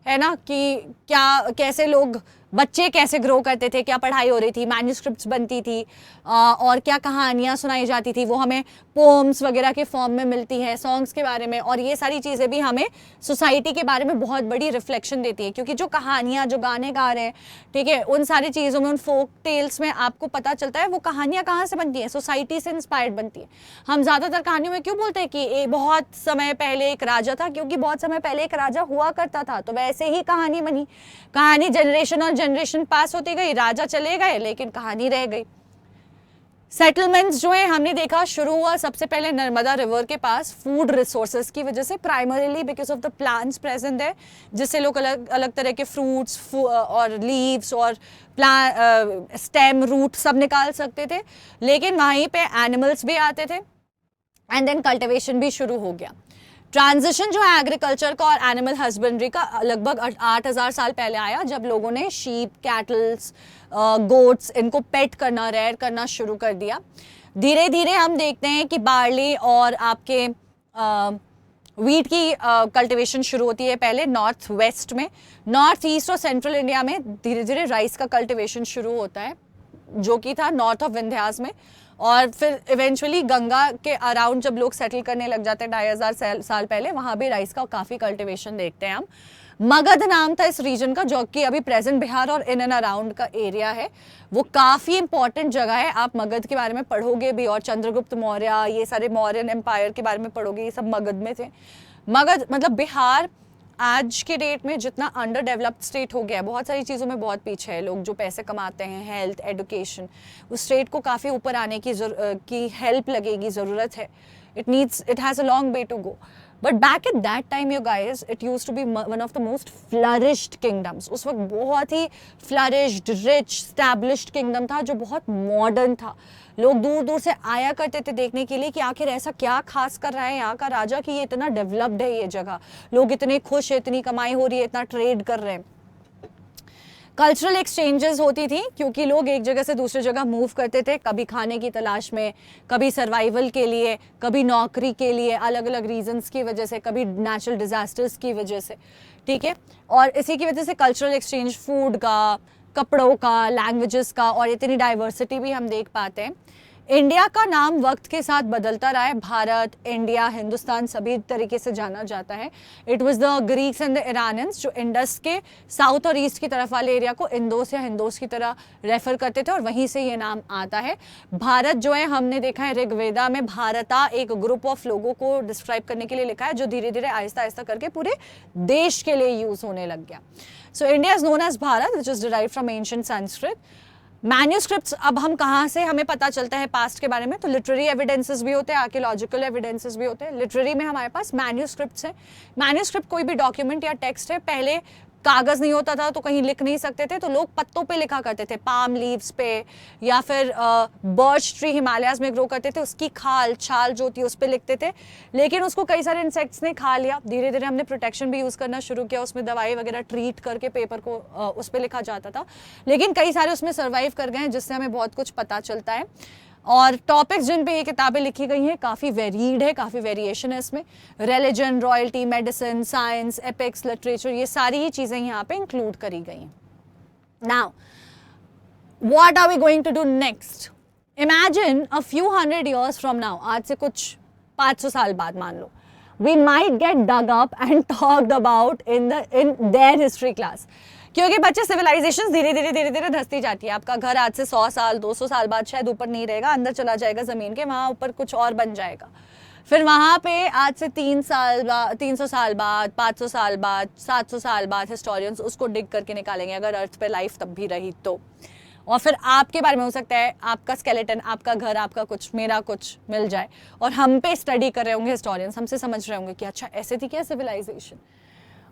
है ना, कि क्या कैसे लोग बच्चे कैसे ग्रो करते थे, क्या पढ़ाई हो रही थी, मैन्यूस्क्रिप्ट्स बनती थी और क्या कहानियाँ सुनाई जाती थी, वो हमें पोम्स वगैरह के फॉर्म में मिलती है, सॉन्ग्स के बारे में, और ये सारी चीज़ें भी हमें सोसाइटी के बारे में बहुत बड़ी रिफ्लेक्शन देती है, क्योंकि जो कहानियाँ, जो गाने गा रहे हैं, ठीक है, उन सारी चीज़ों में, उन फोक टेल्स में आपको पता चलता है वो कहानियाँ कहाँ से बनती हैं, सोसाइटी से इंस्पायर्ड बनती है। हम ज़्यादातर कहानियों में क्यों बोलते हैं कि बहुत समय पहले एक राजा था, क्योंकि बहुत समय पहले एक राजा हुआ करता था, तो वैसे ही कहानी बनी। कहानी जनरेशन और जनरेशन पास होती गई, राजा चले गए लेकिन कहानी रह गई। सेटलमेंट्स जो है हमने देखा शुरू हुआ सबसे पहले नर्मदा रिवर के पास, फूड रिसोर्सेज की वजह से, primarily because of the plants present है, जिससे लोग अलग अलग तरह के फ्रूट्स और लीव्स और स्टेम रूट सब निकाल सकते थे। लेकिन वहीं पे एनिमल्स भी आते थे एंड देन कल्टिवेशन भी शुरू हो गया। ट्रांजिशन जो है एग्रीकल्चर का और एनिमल हस्बेंड्री का लगभग 8000 साल पहले आया, जब लोगों ने शीप, कैटल्स, गोट्स, इनको पेट करना, रेयर करना शुरू कर दिया। धीरे धीरे हम देखते हैं कि बार्ली और आपके वीट की कल्टीवेशन शुरू होती है पहले नॉर्थ वेस्ट में। नॉर्थ ईस्ट और सेंट्रल इंडिया में धीरे धीरे राइस का कल्टीवेशन शुरू होता है, जो कि था नॉर्थ ऑफ विंध्यास में, और फिर इवेंचुअली गंगा के अराउंड जब लोग सेटल करने लग जाते हैं 2500 साल पहले, वहाँ भी राइस का काफ़ी कल्टीवेशन देखते हैं हम। मगध नाम था इस रीजन का, जो कि अभी प्रेजेंट बिहार और इन एंड अराउंड का एरिया है। वो काफ़ी इंपॉर्टेंट जगह है, आप मगध के बारे में पढ़ोगे भी, और चंद्रगुप्त मौर्य, ये सारे मौर्यन एम्पायर के बारे में पढ़ोगे, ये सब मगध में थे। मगध मतलब बिहार आज के डेट में जितना अंडर डेवलप्ड स्टेट हो गया है, बहुत सारी चीज़ों में बहुत पीछे है। लोग जो पैसे कमाते हैं, हेल्थ, एजुकेशन, उस स्टेट को काफ़ी ऊपर आने की हेल्प लगेगी, ज़रूरत है। It has a long way to go. But back at that time, you guys, it use to be one of the most flourished kingdoms. उस वक्त बहुत ही फ्लरिश्ड, रिच, स्टैब्लिश्ड किंगडम था, जो बहुत मॉडर्न था। लोग दूर दूर से आया करते थे देखने के लिए कि आखिर ऐसा क्या खास कर रहा है यहाँ का राजा कि ये इतना डेवलप्ड है ये जगह, लोग इतने खुश है, इतनी कमाई हो रही है, इतना ट्रेड कर रहे हैं। कल्चरल एक्सचेंजेस होती थी, क्योंकि लोग एक जगह से दूसरी जगह मूव करते थे, कभी खाने की तलाश में, कभी सर्वाइवल के लिए, कभी नौकरी के लिए, अलग अलग रीजंस की वजह से, कभी नेचुरल डिजास्टर्स की वजह से, ठीक है। और इसी की वजह से कल्चरल एक्सचेंज, फूड का, कपड़ों का, लैंग्वेजेस का, और इतनी डाइवर्सिटी भी हम देख पाते हैं। इंडिया का नाम वक्त के साथ बदलता रहा है। भारत, इंडिया, हिंदुस्तान सभी तरीके से जाना जाता है। It was the Greeks and the Iranians जो इंडस के साउथ और ईस्ट की तरफ वाले एरिया को इंदोस या हिंदोस की तरह रेफर करते थे, और वहीं से ये नाम आता है। भारत जो है, हमने देखा है ऋग्वेदा में भारता एक ग्रुप ऑफ लोगों को डिस्क्राइब करने के लिए लिखा है, जो धीरे धीरे आहिस्ता आहिस्ता करके पूरे देश के लिए यूज होने लग गया। So India is known as Bharat, which is derived from ancient Sanskrit. Manuscripts, अब हम कहाँ से हमें पता चलता है पास्ट के बारे में, तो लिटरेरी एविडेंसेस भी होते हैं, आर्कियोलॉजिकल एविडेंसेस भी होते हैं। लिटरेरी में हमारे पास मैन्यूस्क्रिप्ट्स हैं। मैन्यूस्क्रिप्ट कोई भी डॉक्यूमेंट या टेक्स्ट है, पहले कागज़ नहीं होता था तो कहीं लिख नहीं सकते थे, तो लोग पत्तों पे लिखा करते थे, पाम लीव्स पे, या फिर बर्च ट्री हिमालयाज में ग्रो करते थे, उसकी खाल, छाल जो होती है उस पे लिखते थे। लेकिन उसको कई सारे इंसेक्ट्स ने खा लिया, धीरे धीरे हमने प्रोटेक्शन भी यूज़ करना शुरू किया, उसमें दवाई वगैरह ट्रीट करके पेपर को उस पर लिखा जाता था। लेकिन कई सारे उसमें सर्वाइव कर गए हैं, जिससे हमें बहुत कुछ पता चलता है। और टॉपिक्स जिन पे ये किताबें लिखी गई हैं काफ़ी वेरीड है, काफ़ी वेरिएशन है इसमें। Religion, royalty, medicine, science, epics, literature, ये सारी ही चीज़ें यहाँ पे इंक्लूड करी गई हैं। Now what are we going to do next? Imagine a few 100 years from now, आज से कुछ 500 साल बाद मान लो, we might get dug up and talked about in their history class। क्योंकि बच्चे सिविलाइजेशन धीरे धीरे धंसती जाती है। आपका घर आज से 100 साल 200 साल बाद शायद ऊपर नहीं रहेगा, अंदर चला जाएगा ज़मीन के, वहाँ ऊपर कुछ और बन जाएगा। फिर वहाँ पे आज से 300 साल बाद, 500 साल बाद, 700 साल बाद हिस्टोरियंस उसको डिग करके निकालेंगे, अगर अर्थ पे लाइफ तब भी रही तो। और फिर आपके बारे में हो सकता है आपका स्केलेटन, आपका घर, आपका कुछ, मेरा कुछ मिल जाए, और हम पे स्टडी कर रहे होंगे हिस्टोरियंस, हमसे समझ रहे होंगे कि अच्छा ऐसे थी क्या civilisation.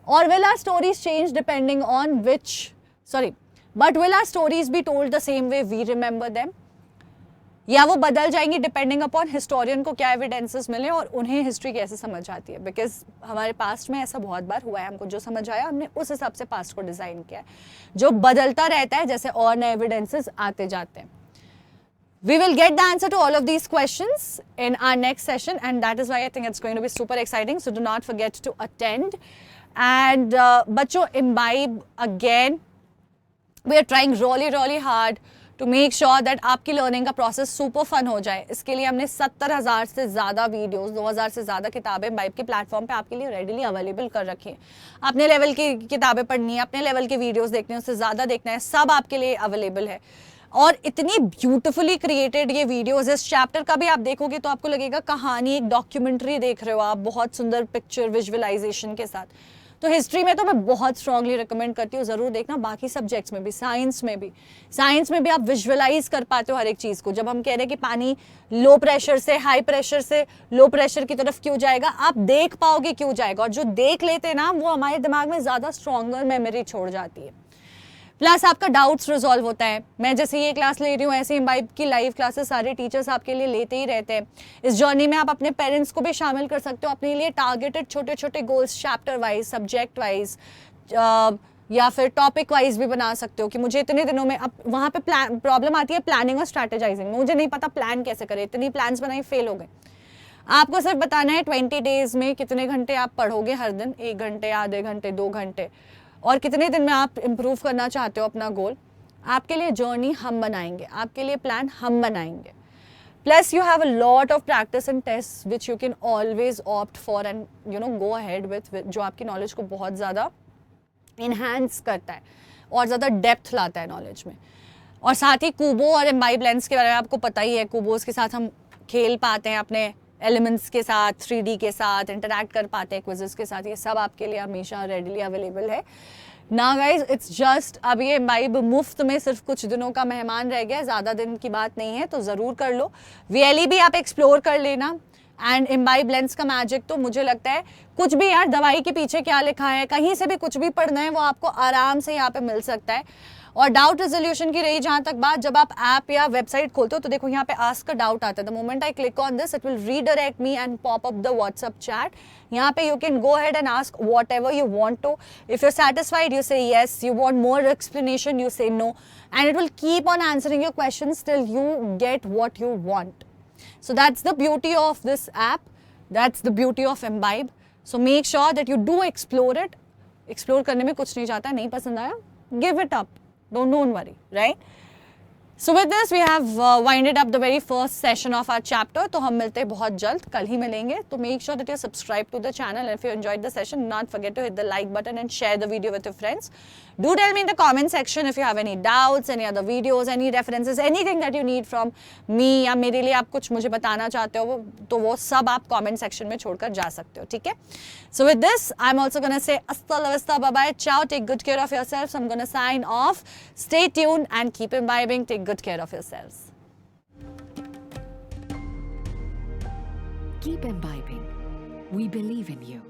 Or will our stories change depending on but will our stories be told the same way we remember them? या वो बदल जाएंगी डिपेंडिंग अपॉन हिस्टोरियन को क्या एविडेंसेस मिले और उन्हें हिस्ट्री कैसे समझ आती है। बिकॉज हमारे पास्ट में ऐसा बहुत बार हुआ है, हमको जो समझ आया हमने उस हिसाब से पास्ट को डिज़ाइन किया है, जो बदलता रहता है जैसे और नए एविडेंसेस आते जाते हैं। We will get the answer to all of these questions in our next session, and that is why I think it's going to be super exciting. So do not forget to attend. And बच्चों, imbibe again we are trying really hard to make sure that आपकी learning का process super fun हो जाए. इसके लिए हमने 70,000 से ज़्यादा वीडियोस, 2,000 से ज़्यादा किताबें बाइब के प्लेटफॉर्म पे आपके लिए रेडीली अवेलेबल कर रखी हैं. अपने लेवल की किताबें पढ़नी है, अपने लेवल के वीडियोस देखने हैं, उससे ज़्यादा देखना है, सब आपके लिए अवेलेबल है. और इतनी ब्यूटिफुली क्रिएटेड ये वीडियोस, इस चैप्टर का भी आप देखोगे तो आपको लगेगा कहानी, एक डॉक्यूमेंट्री देख रहे हो आप, बहुत सुंदर पिक्चर विजुअलाइजेशन के साथ. तो हिस्ट्री में तो मैं बहुत स्ट्रांगली रिकमेंड करती हूँ, ज़रूर देखना. बाकी सब्जेक्ट्स में भी, साइंस में भी आप विजुअलाइज कर पाते हो हर एक चीज़ को. जब हम कह रहे हैं कि पानी लो प्रेशर से हाई प्रेशर से लो प्रेशर की तरफ क्यों जाएगा, आप देख पाओगे क्यों जाएगा. और जो देख लेते हैं ना, वो हमारे दिमाग में ज़्यादा स्ट्रॉन्गर मेमोरी छोड़ जाती है. प्लस आपका डाउट्स रिजॉल्व होता है. मैं जैसे ये क्लास ले रही हूँ, ऐसे इम्बाइब की लाइव क्लासेस सारे टीचर्स आपके लिए लेते ही रहते हैं. इस जर्नी में आप अपने पेरेंट्स को भी शामिल कर सकते हो, अपने लिए टारगेटेड छोटे छोटे goals chapter wise, subject wise या फिर टॉपिक वाइज भी बना सकते हो कि मुझे इतने दिनों में. अब वहाँ पे प्रॉब्लम आती है प्लानिंग और स्ट्रैटेजाइजिंग. मुझे नहीं पता प्लान कैसे करें, इतनी प्लान्स बनाई फेल हो गए. आपको सिर्फ बताना है 20 डेज में कितने घंटे आप पढ़ोगे हर दिन, 1 घंटे, आधे घंटे, 2 घंटे, और कितने दिन में आप इम्प्रूव करना चाहते हो अपना गोल. आपके लिए जर्नी हम बनाएंगे, आपके लिए प्लान हम बनाएंगे. Plus you have a lot of practice and test which you can always opt for and go ahead with, जो आपकी नॉलेज को बहुत ज़्यादा इन्हांस करता है और ज़्यादा डेप्थ लाता है नॉलेज में. और साथ ही कूबो और इम्बाइब लेंस के बारे में आपको पता ही है. कूबोज के साथ हम खेल पाते हैं, अपने एलिमेंट्स के साथ, 3D के साथ इंटरैक्ट कर पाते हैं, क्विज़ेस के साथ. ये सब आपके लिए हमेशा रेडीली अवेलेबल है ना गाइज. इट्स जस्ट अब ये इम्बाइब मुफ्त में सिर्फ कुछ दिनों का मेहमान रह गया, ज़्यादा दिन की बात नहीं है, तो ज़रूर कर लो. VLE भी आप एक्सप्लोर कर लेना. एंड इम्बाइब लेंस का मैजिक तो मुझे लगता है कुछ भी, यार दवाई के पीछे क्या लिखा है, कहीं से भी कुछ भी पढ़ना है वो आपको आराम से यहाँ पे मिल सकता है. और डाउट रेजोल्यूशन की रही जहाँ तक बात, जब आप ऐप या वेबसाइट खोलते हो तो देखो यहाँ पे आस्क अ डाउट आता है. The moment I click on this, it will redirect me and pop up the WhatsApp chat. यहाँ पे you can go ahead and ask whatever you want to. If you satisfied you say yes, you want more explanation you say no, and it will keep on answering your questions till you get what you want. So that's the beauty of this app. That's the beauty of Imbibe. So make sure that you do explore it. Explore करने में कुछ नहीं जाता है. नहीं पसंद आया, give it up. Don't worry, right? So with this we have winded up the very first session of our chapter. तो हम मिलते हैं बहुत जल्द, कल ही मिलेंगे. तो make sure that you subscribe to the channel, and if you enjoyed the session, not forget to hit the like button and share the video with your friends. Do tell me in the comment section if you have any doubts, any other videos, any references, anything that you need from me, या मेरे लिए आप कुछ मुझे बताना चाहते हो तो वो सब आप comment section में छोड़कर जा सकते हो, ठीक है? So with this, I'm also gonna say hasta la vista, bye bye, ciao, take good care of yourselves. I'm gonna sign off. Stay tuned and keep imbibing. Take good care of yourselves. Keep imbibing. We believe in you.